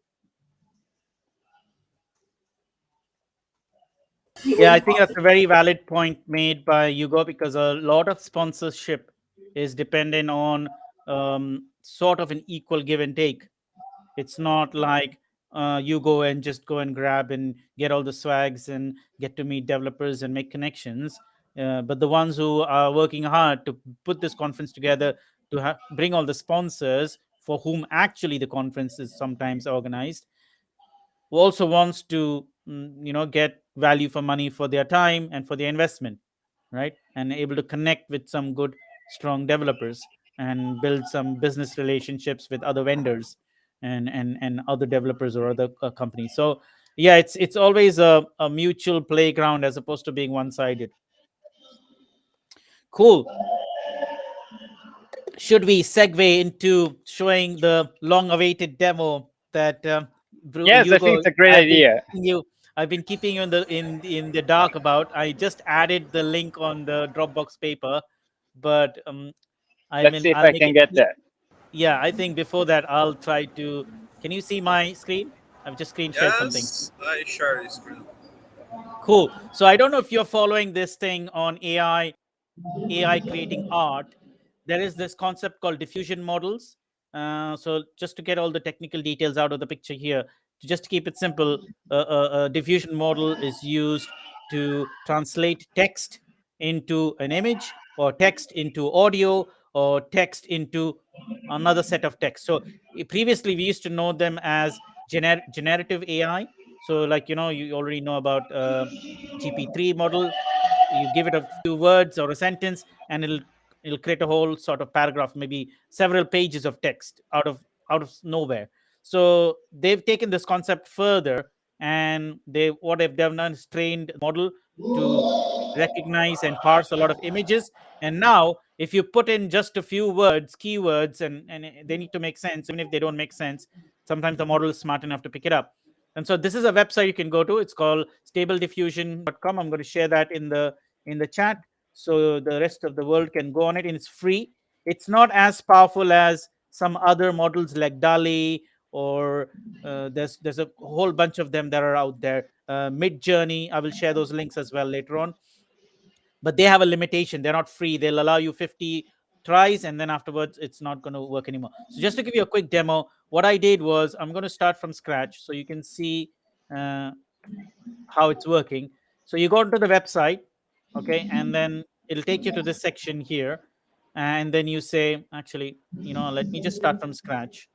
Speaker 3: Yeah, I think that's a very valid point made by Hugo, because a lot of sponsorship is dependent on sort of an equal give and take. It's not like you go and just go and grab and get all the swags and get to meet developers and make connections. But the ones who are working hard to put this conference together to bring all the sponsors for whom actually the conference is sometimes organized, who also wants to get value for money for their time and for their investment, right? And able to connect with some good strong developers and build some business relationships with other vendors and other developers or other companies. So yeah, it's always a mutual playground as opposed to being one-sided. Cool. Should we segue into showing the long-awaited demo that
Speaker 1: Yes, I think
Speaker 3: Hugo,
Speaker 1: it's a great
Speaker 3: I've been
Speaker 1: idea.
Speaker 3: keeping you, I've been keeping you in the dark about. I just added the link on the Dropbox paper, but I
Speaker 1: Let's
Speaker 3: mean
Speaker 1: see if
Speaker 3: I'll
Speaker 1: I
Speaker 3: make
Speaker 1: can
Speaker 3: it.
Speaker 1: get that.
Speaker 3: Yeah, I think before that I'll try to. Can you see my screen? I've just screen shared something.
Speaker 2: Yes, I share the screen.
Speaker 3: Cool. So I don't know if you're following this thing on AI creating art. There is this concept called diffusion models. So just to get all the technical details out of the picture here, just to keep it simple, a diffusion model is used to translate text into an image, or text into audio, or text into another set of text. So previously we used to know them as generative AI. So like you already know about GP3 model. You give it a few words or a sentence, and it'll create a whole sort of paragraph, maybe several pages of text out of nowhere. So they've taken this concept further, and what they've done is trained model to recognize and parse a lot of images. And now if you put in just a few words, keywords, and they need to make sense. Even if they don't make sense, sometimes the model is smart enough to pick it up. And so this is a website you can go to. It's called stablediffusion.com. I'm going to share that in the chat so the rest of the world can go on it, and it's free. It's not as powerful as some other models like DALI, or there's a whole bunch of them that are out there. Mid Journey, I will share those links as well later on. But they have a limitation. They're not free. They'll allow you 50 tries, and then afterwards it's not going to work anymore. So just to give you a quick demo, what I did was I'm going to start from scratch so you can see uh, how it's working. So you go to the website, okay, and then it'll take you to this section here, and then you say, actually, let me just start from scratch.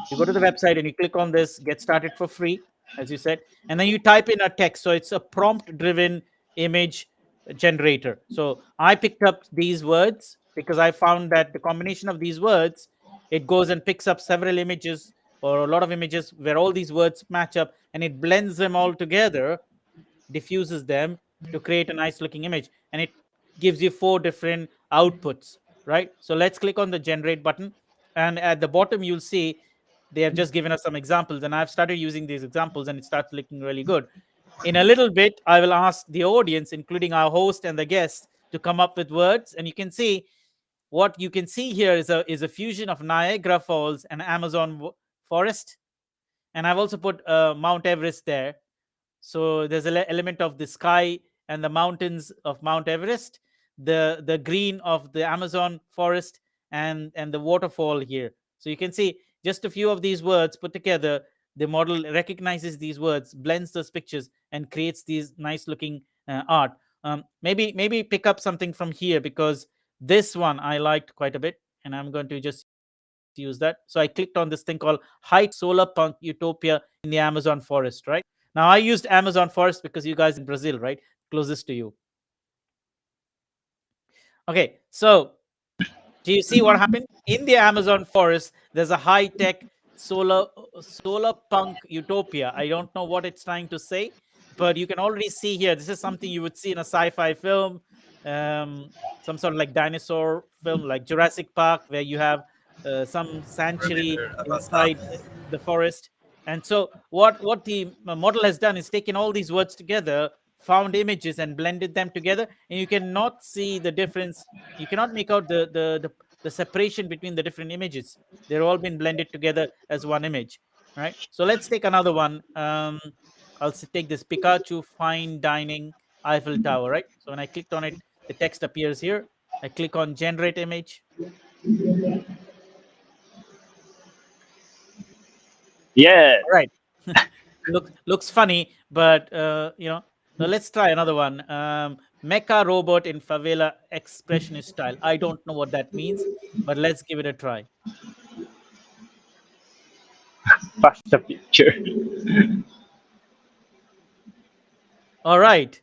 Speaker 3: You go to the website and you click on this get started for free, as you said, and then you type in a text. So it's a prompt driven image generator. So I picked up these words because I found that the combination of these words, it goes and picks up several images or a lot of images where all these words match up, and it blends them all together, diffuses them to create a nice looking image, and it gives you four different outputs, right? So let's click on the generate button, and at the bottom you'll see they have just given us some examples, and I've started using these examples, and it starts looking really good. In a little bit I will ask the audience, including our host and the guests, to come up with words, and you can see what you can see here is a fusion of Niagara Falls and Amazon forest, and I've also put Mount Everest there. So there's an element of the sky and the mountains of Mount Everest, the green of the Amazon forest, and the waterfall here. So you can see just a few of these words put together. The model recognizes these words, blends those pictures, and creates these nice looking art. Maybe pick up something from here, because this one I liked quite a bit, and I'm going to just use that. So I clicked on this thing called High Tech Solar Punk Utopia in the Amazon forest, right? Now I used Amazon forest because you guys in Brazil, right? Closest to you. Okay, so do you see what happened in the Amazon forest? There's a high-tech solar punk utopia. I don't know what it's trying to say, but you can already see here. This is something you would see in a sci-fi film, um, some sort of like dinosaur film, like Jurassic Park, where you have some sanctuary
Speaker 2: Perimeter about that.
Speaker 3: inside the forest. And so, what the model has done is taken all these words together, found images, and blended them together, and you cannot see the difference. You cannot make out the separation between the different images. They're all been blended together as one image, right? So let's take another one. Take this Pikachu fine dining Eiffel Tower, right? So when I clicked on it, the text appears here. I click on generate image.
Speaker 1: Yes.
Speaker 3: All right. Looks funny, but so let's try another one. Mecha robot in favela expressionist style. I don't know what that means, but let's give it a try.
Speaker 1: Pasta picture.
Speaker 3: All right.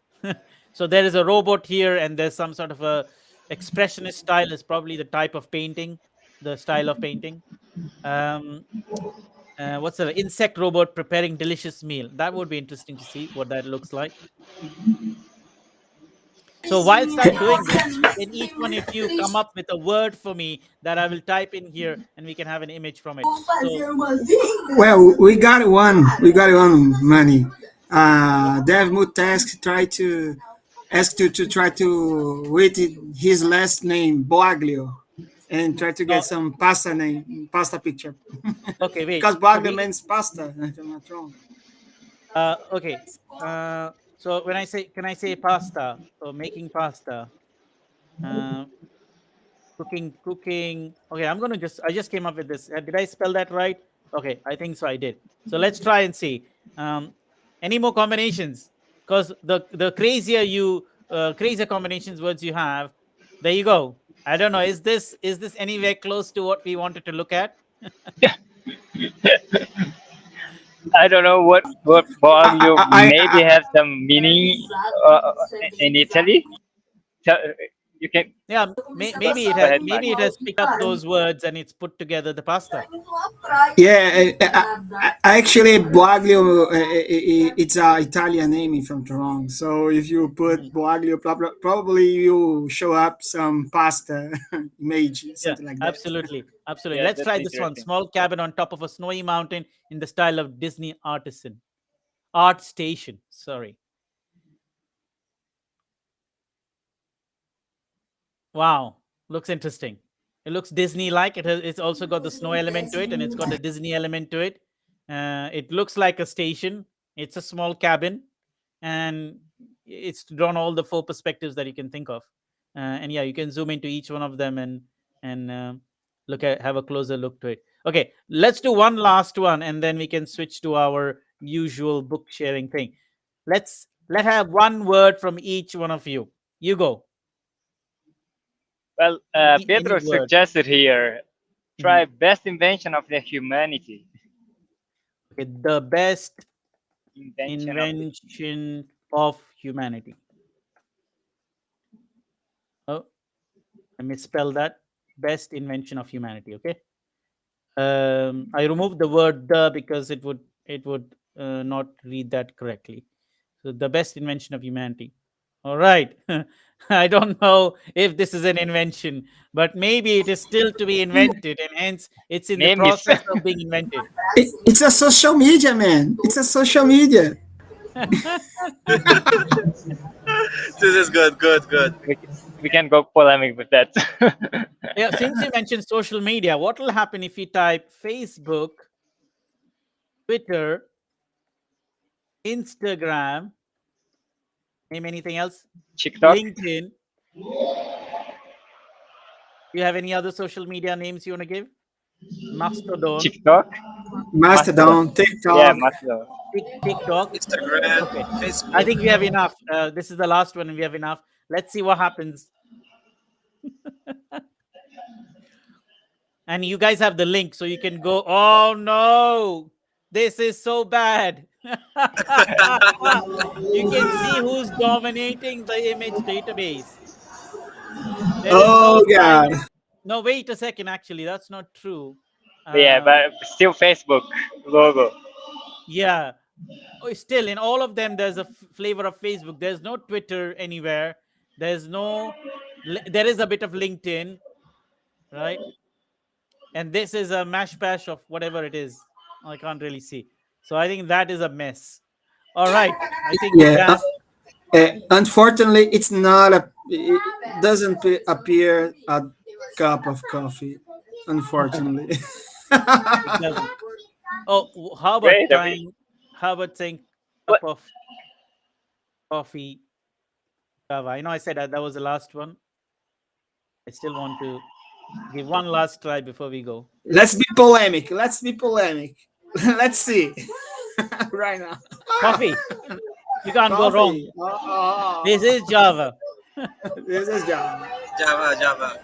Speaker 3: So there is a robot here, and there's some sort of a expressionist style is probably the type of painting, the style of painting. Um, what's the insect robot preparing delicious meal? That would be interesting to see what that looks like. So whilst I'm doing this, can each one of you come up with a word for me that I will type in here, and we can have an image from it. So
Speaker 4: Well, we got one. We got one, Money. Dev Mutask tried to ask you to try to write his last name, Boaglio, and try to get
Speaker 3: no,
Speaker 4: some pasta name, pasta picture.
Speaker 3: okay, wait.
Speaker 4: Because
Speaker 3: So
Speaker 4: Boaglio
Speaker 3: we
Speaker 4: means pasta, if I'm not wrong.
Speaker 3: okay. So when I say, can I say pasta? So making pasta. Uh, cooking. Okay, I just came up with this. Did I spell that right? Okay, I think so. I did. So let's try and see. Um, any more combinations? Because the crazier crazier combinations words you have, there you go. I don't know. Is this anywhere close to what we wanted to look at?
Speaker 1: I don't know what
Speaker 4: I,
Speaker 1: Baguio
Speaker 4: I,
Speaker 1: maybe
Speaker 4: I,
Speaker 1: have some meaning in Italy. So, you can
Speaker 3: Yeah, maybe
Speaker 1: go ahead,
Speaker 3: maybe
Speaker 1: Manny.
Speaker 3: it has picked up those words and it's put together the pasta.
Speaker 4: yeah, actually, Boaglio, it's an Italian name if I'm not wrong. So if you
Speaker 3: Mhm.
Speaker 4: put Boaglio, probably you show up some pasta image,
Speaker 3: Yeah,
Speaker 4: something like that.
Speaker 3: absolutely. Absolutely.
Speaker 1: Yeah,
Speaker 3: Let's
Speaker 1: that's
Speaker 3: try this one.
Speaker 1: interesting.
Speaker 3: Small cabin on top of a snowy mountain in the style of Disney artisan. Art station. Sorry. Wow. Looks interesting. It looks Disney like. It's also got the snow element to it, and it's got the Disney element to it. It looks like a station. It's a small cabin, and it's drawn all the four perspectives that you can think of. And yeah, you can zoom into each one of them and have a closer look to it. Okay, let's do one last one, and then we can switch to our usual book sharing thing. Let have one word from each one of you. You go.
Speaker 1: Well,
Speaker 3: Any
Speaker 1: Pedro
Speaker 3: word.
Speaker 1: suggested here
Speaker 3: Mhm.
Speaker 1: try best invention of the humanity.
Speaker 3: Okay, the best
Speaker 1: Invention of the
Speaker 3: invention of humanity. Oh, I misspelled that. Best invention of humanity. Okay. I removed the word the because it would not read that correctly. So the best invention of humanity. All right. I don't know if this is an invention, but maybe it is still to be invented, and hence it's in the
Speaker 1: memes.
Speaker 3: process of being invented.
Speaker 4: It's a social media, man. It's a social media.
Speaker 2: This is good, good, good.
Speaker 1: We can go polemic with that.
Speaker 3: Yeah, since you mentioned social media, what will happen if you type Facebook, Twitter, Instagram, name anything else?
Speaker 1: TikTok,
Speaker 3: LinkedIn. Do you have any other social media names you want to give? Mastodon,
Speaker 1: TikTok, Mastodon.
Speaker 4: Mastodon,
Speaker 1: Yeah,
Speaker 4: TikTok.
Speaker 1: Mastodon.
Speaker 3: TikTok.
Speaker 2: Instagram,
Speaker 3: Okay, I
Speaker 2: Facebook.
Speaker 3: think we have enough. This is the last one, and we have enough. Let's see what happens. And you guys have the link, so you can go. Oh no, this is so bad. You can see who's dominating the image database. There is no
Speaker 4: Oh
Speaker 3: sign
Speaker 4: God.
Speaker 3: of. No, wait a second. Actually, that's not true.
Speaker 1: But yeah,
Speaker 3: Um,
Speaker 1: but still Facebook logo.
Speaker 3: yeah. Oh, still, in all of them, there's a flavor of Facebook. There's no Twitter anywhere. There's no. There is a bit of LinkedIn, right? And this is a mash bash of whatever it is. I can't really see. So I think that is a mess. All right. I think with
Speaker 4: Yeah.
Speaker 3: that,
Speaker 4: Unfortunately, it's not a. It doesn't appear a cup of coffee. Unfortunately.
Speaker 3: it doesn't. Oh, how about
Speaker 1: Wait a minute.
Speaker 3: time? How about saying cup
Speaker 1: What?
Speaker 3: of coffee, Java? I know I said that was the last one. I still want to give one last try before we go.
Speaker 4: Let's be polemic. Let's be polemic. Let's see. Right now.
Speaker 3: Coffee. You can't go wrong.
Speaker 4: Coffee. Oh.
Speaker 3: This is Java.
Speaker 4: This is Java.
Speaker 2: Java, Java,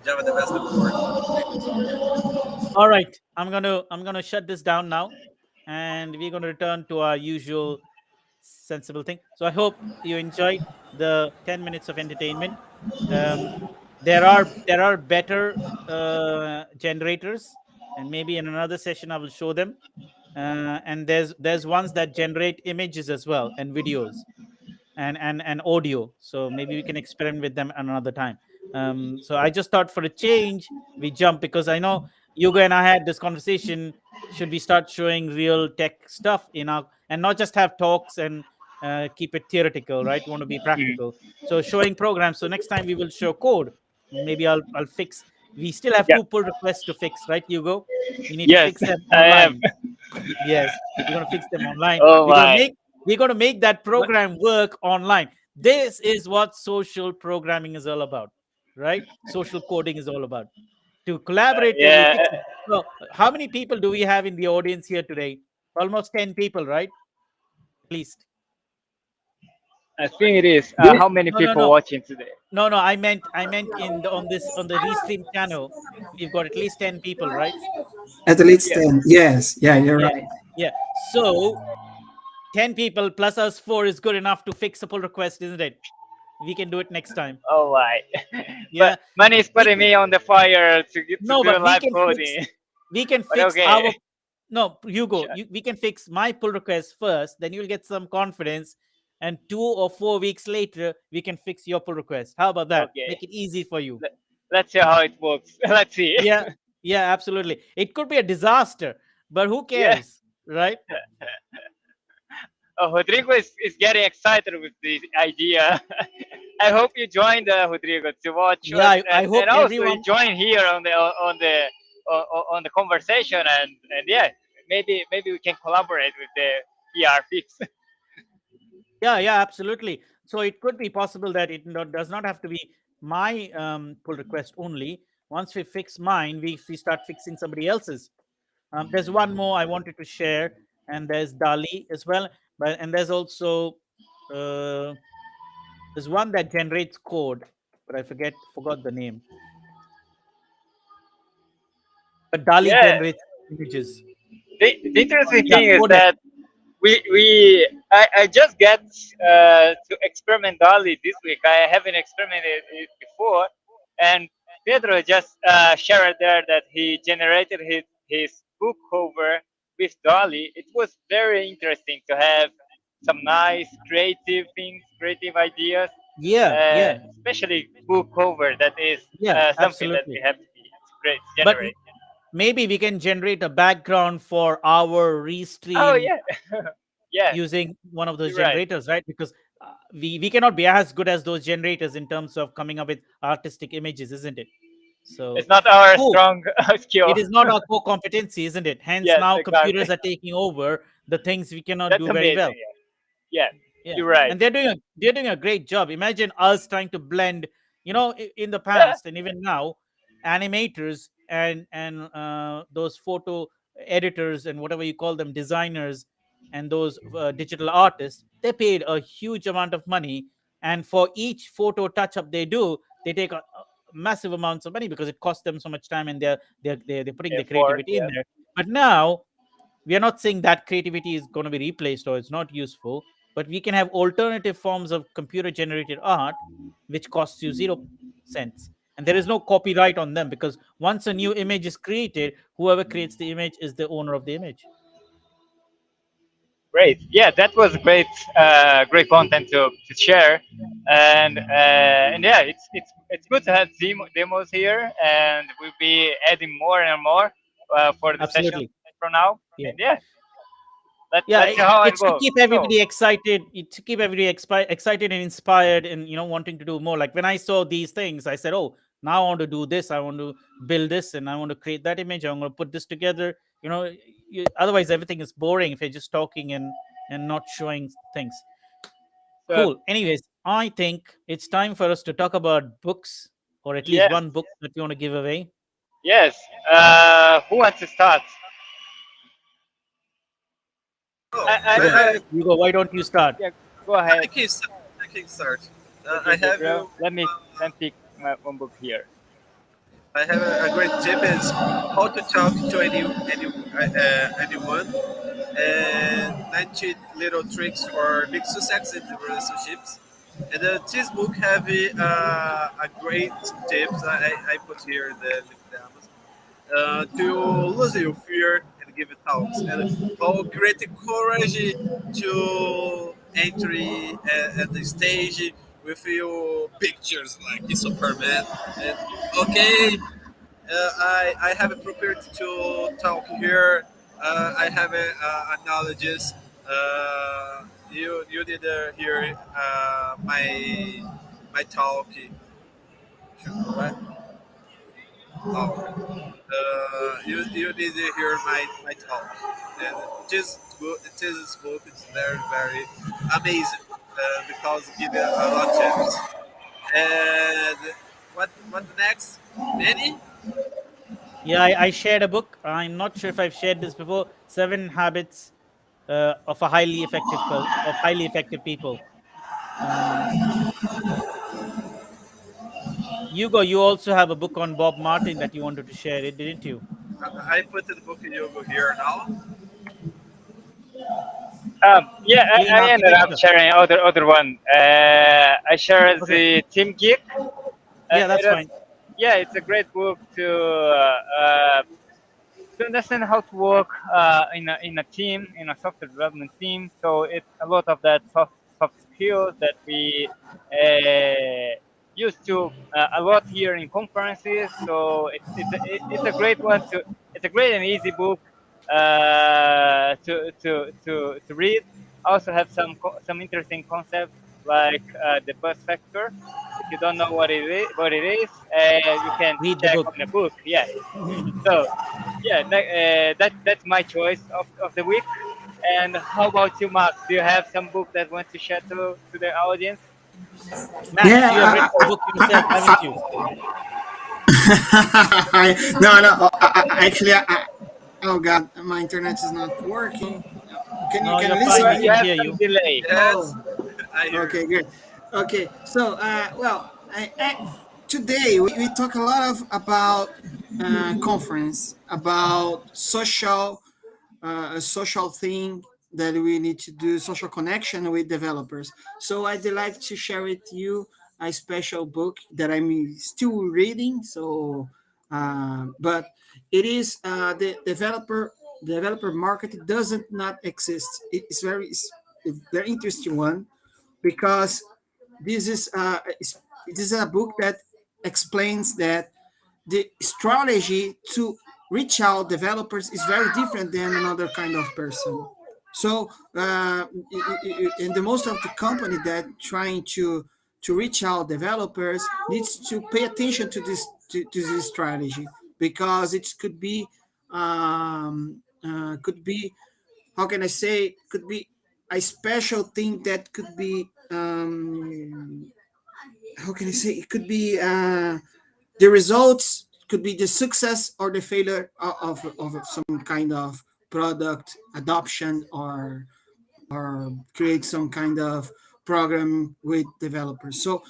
Speaker 2: Java, the best of
Speaker 3: All right, I'm gonna shut this down now, and we're gonna return to our usual sensible thing. So I hope you enjoyed the 10 minutes of entertainment. Um, there are better generators, and maybe in another session I will show them. And there's ones that generate images as well and videos and audio. So maybe we can experiment with them another time. So I just thought for a change we jump, because I know Yuga and I had this conversation. Should we start showing real tech stuff in our, and not just have talks and keep it theoretical, right? We want to be
Speaker 1: Mm.
Speaker 3: practical. So showing programs. So next time we will show code. Maybe I'll fix. We still have
Speaker 1: Yeah.
Speaker 3: two pull requests to fix, right, Hugo? We need to
Speaker 1: Yes,
Speaker 3: fix them
Speaker 1: I have.
Speaker 3: online. Yes, we're gonna fix them online.
Speaker 1: Oh
Speaker 3: We're gonna
Speaker 1: my.
Speaker 3: make we're gonna make that
Speaker 2: What?
Speaker 3: program work online. This is what social programming is all about, right? Social coding is all about. To collaboratively
Speaker 1: Yeah,
Speaker 3: fix it. So, how many people do we have in the audience here today? Almost 10 people, right? At least.
Speaker 1: I think it is.
Speaker 4: This,
Speaker 1: How many
Speaker 3: No, no,
Speaker 1: people
Speaker 3: no,
Speaker 1: watching today?
Speaker 3: no, no. I meant in the on the restream channel. We've got at least 10 people, right?
Speaker 4: at least
Speaker 1: Yeah.
Speaker 4: 10. Yes, yeah, you're
Speaker 3: Yeah,
Speaker 4: right.
Speaker 3: yeah. So 10 people plus us four is good enough to fix a pull request, isn't it? We can do it next time.
Speaker 1: Oh my. But
Speaker 3: Yeah.
Speaker 1: money is
Speaker 3: We
Speaker 1: putting
Speaker 3: can,
Speaker 1: me on the fire to get to
Speaker 3: no,
Speaker 1: do
Speaker 3: but
Speaker 1: live coding.
Speaker 3: we can
Speaker 1: But
Speaker 3: fix
Speaker 1: okay.
Speaker 3: our, no, Hugo,
Speaker 1: Sure.
Speaker 3: we can fix my pull request first, then you'll get some confidence, and 2 or 4 weeks later we can fix your pull request. How about that?
Speaker 1: Okay.
Speaker 3: Make it easy for you.
Speaker 1: Let, let's see how it works. Let's see.
Speaker 3: Yeah, yeah, absolutely. It could be a disaster, but who
Speaker 1: Yeah.
Speaker 3: cares, right?
Speaker 1: Rodrigo is getting excited with this idea. I hope you joined, Rodrigo, to watch
Speaker 3: Yeah,
Speaker 1: us,
Speaker 3: I
Speaker 1: and
Speaker 3: hope
Speaker 1: also you
Speaker 3: everyone.
Speaker 1: join here on the conversation, and yeah, maybe we can collaborate with the PR fix.
Speaker 3: Yeah, yeah, absolutely. So it could be possible that does not have to be my pull request only. Once we fix mine, we start fixing somebody else's. There's one more I wanted to share, and there's Dali as well. But and there's also uh, there's one that generates code, but I forgot the name. But Dali
Speaker 1: Yeah,
Speaker 3: generates images.
Speaker 1: the interesting
Speaker 3: Yeah,
Speaker 1: thing is
Speaker 3: Codex.
Speaker 1: that I just get to experiment Dolly this week. I haven't experimented it before, and Pedro just shared there that he generated his book cover with Dolly. It was very interesting to have some nice creative things, creative ideas,
Speaker 3: Yeah, yeah,
Speaker 1: especially book cover. That is
Speaker 3: yeah,
Speaker 1: something that we
Speaker 3: absolutely.
Speaker 1: have to be great to
Speaker 3: But
Speaker 1: generate.
Speaker 3: maybe we can generate a background for our
Speaker 1: Oh
Speaker 3: restream
Speaker 1: yeah, yeah,
Speaker 3: using one of those
Speaker 1: you're right.
Speaker 3: generators, right? Because we cannot be as good as those generators in terms of coming up with artistic images, isn't it? So
Speaker 1: It's not our
Speaker 3: cool.
Speaker 1: strong skill.
Speaker 3: It is not our core competency, isn't it? Hence,
Speaker 1: Yes,
Speaker 3: now
Speaker 1: exactly.
Speaker 3: computers are taking over the things we cannot
Speaker 1: That's
Speaker 3: do very
Speaker 1: amazing.
Speaker 3: well.
Speaker 1: Yeah, yeah,
Speaker 3: Yeah,
Speaker 1: you're right.
Speaker 3: and they're doing a great job. Imagine us trying to blend, in the past and even now, animators and those photo editors and whatever you call them, designers, and those digital artists. They paid a huge amount of money, and for each photo touch up they do, they take massive amounts of money because it costs them so much time, and they're putting the
Speaker 1: Effort.
Speaker 3: creativity in
Speaker 1: Yeah,
Speaker 3: there. But now we are not saying that creativity is going to be replaced or it's not useful, but we can have alternative forms of computer generated art which costs you 0 cents, and there is no copyright on them, because once a new image is created, whoever creates the image is the owner of the image.
Speaker 1: great. Yeah, that was great. Great content to share, and yeah, it's good to have demos here, and we'll be adding more and more for the session
Speaker 3: Absolutely.
Speaker 1: from now.
Speaker 3: Yeah.
Speaker 1: And yeah,
Speaker 3: Yeah,
Speaker 1: let's see how it
Speaker 3: it's to
Speaker 1: goes.
Speaker 3: keep
Speaker 1: Go.
Speaker 3: everybody excited, to keep everybody excited and inspired, and wanting to do more. Like when I saw these things, I said, oh, now I want to do this, I want to build this, and I want to create that image, I'm going to put this together. Otherwise everything is boring if you're just talking and not showing things.
Speaker 1: So
Speaker 3: Cool. Anyways, I think it's time for us to talk about books, or at least
Speaker 1: yes,
Speaker 3: one book that you want to give away.
Speaker 1: yes. Who wants to start?
Speaker 2: Oh,
Speaker 1: I
Speaker 3: Hugo,
Speaker 1: don't know if
Speaker 3: Hugo, why don't you start?
Speaker 1: yeah. Go
Speaker 2: I
Speaker 1: ahead.
Speaker 2: can start. I can start.
Speaker 1: Okay,
Speaker 2: I
Speaker 1: okay,
Speaker 2: have
Speaker 1: bro.
Speaker 2: you.
Speaker 1: Let me pick one book here.
Speaker 2: I have a great tip is how to talk to anyone and 90 little tricks for big success in the relationships. And this book have a great tips I put here in the link down. To lose your fear and give it talks and how create the courage to enter at the stage with your pictures like Superman and okay I have it prepared to talk here. I have acknowledges. You did hear my talk. What? Oh, you did hear my talk. And this book is very very amazing because give you a lot of tips. And what next? Many?
Speaker 3: Yeah, I shared a book. I'm not sure if I've shared this before. Seven Habits of a highly effective people. Um, Hugo, you also have a book on Bob Martin that you wanted to share it, didn't you?
Speaker 2: I put the book in yoga here now.
Speaker 1: Yeah,
Speaker 3: Clean
Speaker 1: I ended up
Speaker 3: architecture.
Speaker 1: sharing other one. I shared
Speaker 3: Okay.
Speaker 1: the Team Geek.
Speaker 3: Yeah, that's
Speaker 1: It is,
Speaker 3: fine.
Speaker 1: yeah, it's a great book to understand how to work in a team, in a software development team. So it's a lot of that soft skills that we used to a lot here in conferences. So it's a great one to it's a great and easy book to read. Also have some interesting concepts like the bus factor. If you don't know what it is, you can
Speaker 3: Read the
Speaker 1: check
Speaker 3: book.
Speaker 1: on the book. Yeah. So yeah, that's my choice of the week. And how about you, Max? Do you have some book that want to share to the audience?
Speaker 3: Max,
Speaker 4: Yeah,
Speaker 3: you have written a book yourself, haven't you?
Speaker 4: no, no. Actually, oh God, my internet is not working.
Speaker 3: No,
Speaker 4: Can
Speaker 3: you're
Speaker 4: you
Speaker 3: fine.
Speaker 4: listen
Speaker 3: We
Speaker 1: You
Speaker 4: me?
Speaker 3: can
Speaker 1: have
Speaker 3: hear
Speaker 1: some
Speaker 3: you.
Speaker 1: delay.
Speaker 2: Yes,
Speaker 4: Oh,
Speaker 2: I hear you.
Speaker 4: okay, good. Okay, so well, today we talk a lot of about conference, about a social thing that we need to do, social connection with developers. So I'd like to share with you a special book that I'm still reading. So, but it is the developer market doesn't not exist. It's a very interesting one because this is this is a book that explains that the strategy to reach out developers is very different than another kind of person. So, in the most of the company that trying to reach out developers needs to pay attention to this strategy because it could be how can I say could be a special thing that could be how can I say it could be the results could be the success or the failure of some kind of product adoption or create some kind of program with developers. So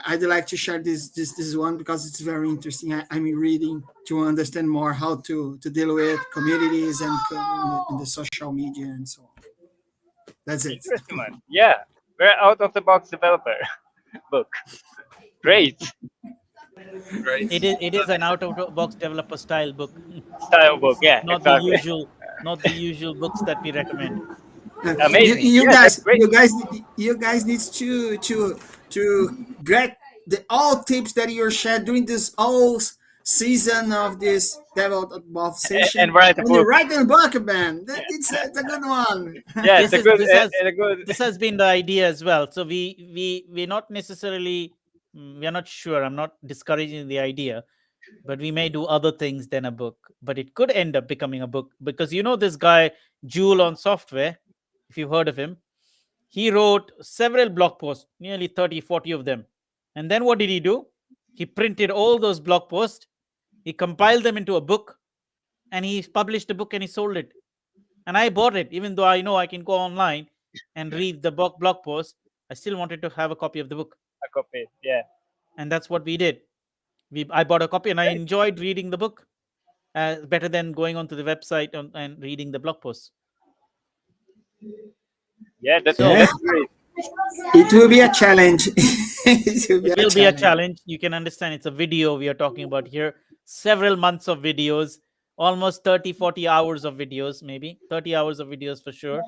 Speaker 4: I'd like to share this one because it's very interesting. I'm reading to understand more how to deal with communities and the social media and so on. That's it.
Speaker 1: Interesting one. Yeah, very out of the box developer book. Great
Speaker 2: Great.
Speaker 3: It is an out of the box developer style book,
Speaker 1: style book. Yeah,
Speaker 3: not the
Speaker 1: exactly.
Speaker 3: usual not the usual books that we recommend.
Speaker 1: Amazing.
Speaker 4: You
Speaker 1: Yeah, that's
Speaker 4: guys
Speaker 1: great.
Speaker 4: you guys needs to get the all tips that you're shared during this whole season of this development
Speaker 1: And
Speaker 4: session
Speaker 1: write a
Speaker 4: and you
Speaker 1: book.
Speaker 4: write in book man it's a good one.
Speaker 1: Yeah, it's
Speaker 3: This
Speaker 1: a
Speaker 3: is
Speaker 1: good,
Speaker 3: this has
Speaker 1: a good.
Speaker 3: this has been the idea as well. So we're not necessarily we are not sure. I'm not discouraging the idea, but we may do other things than a book. But it could end up becoming a book because this guy Jewel on software. If you've heard of him, he wrote several blog posts, nearly 30, 40 of them. And then what did he do? He printed all those blog posts, he compiled them into a book, and he published the book and he sold it. And I bought it, even though I know I can go online and read the blog post. I still wanted to have a copy of the book.
Speaker 1: a copy. Yeah.
Speaker 3: And that's what we did. I bought a copy and I
Speaker 1: Great.
Speaker 3: enjoyed reading the book better than going onto the website and reading the blog posts.
Speaker 1: Yeah,
Speaker 3: So
Speaker 4: Yeah,
Speaker 1: that's great.
Speaker 4: it will be a challenge. It will be
Speaker 3: it
Speaker 4: a
Speaker 3: will be a
Speaker 4: challenge.
Speaker 3: challenge. You can understand it's a video we are talking about here. Several months of videos, almost 30, 40 hours of videos, maybe 30 hours of videos for sure.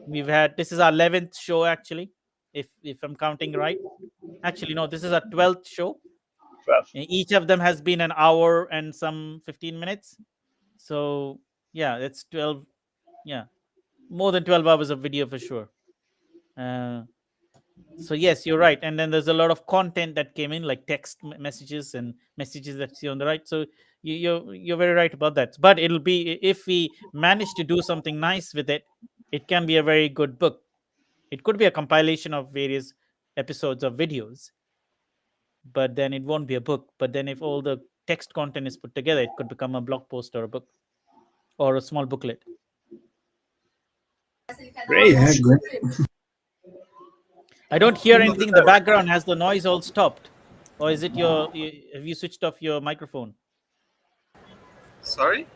Speaker 3: We've had, this is our 11th show actually, if I'm counting right. Actually, no, this is our 12th show.
Speaker 1: 12.
Speaker 3: And each of them has been an hour and some 15 minutes. So, yeah, it's 12. Yeah, more than 12 hours of video for sure. Uh, so yes, you're right. And then there's a lot of content that came in, like text messages and messages that you see on the right. So you're very right about that. But it'll be, if we manage to do something nice with it, it can be a very good book. It could be a compilation of various episodes of videos, but then it won't be a book. But then if all the text content is put together, it could become a blog post or a book or a small booklet.
Speaker 1: Great.
Speaker 4: Yeah, great.
Speaker 3: I don't hear
Speaker 2: So
Speaker 3: anything in the background. Has the noise all stopped? Or is it have you switched off your microphone?
Speaker 2: sorry.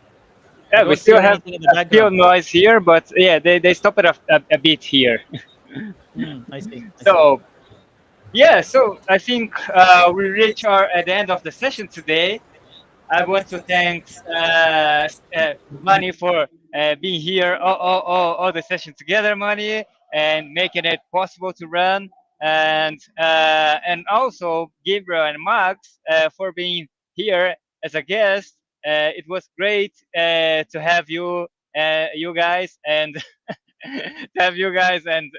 Speaker 3: I
Speaker 1: Yeah, we
Speaker 3: don't
Speaker 1: still
Speaker 3: hear
Speaker 1: have
Speaker 3: anything in the
Speaker 1: a still
Speaker 3: background.
Speaker 1: noise here, but yeah, they stop it a bit here.
Speaker 3: I see. I see.
Speaker 1: So yeah, so I think we reach our at the end of the session today. I want to thank Manny for being here all the session together, Manny, and making it possible to run, and also Gabriel and Max for being here as a guest. It was great to have you guys, and to have you guys and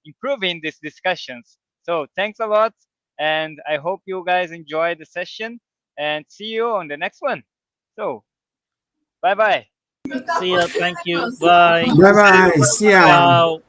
Speaker 1: improving these discussions. So thanks a lot, and I hope you guys enjoy the session and see you on the next one. So, bye bye.
Speaker 3: See ya. Thank you. Bye.
Speaker 4: Bye bye. See ya.
Speaker 3: Ciao.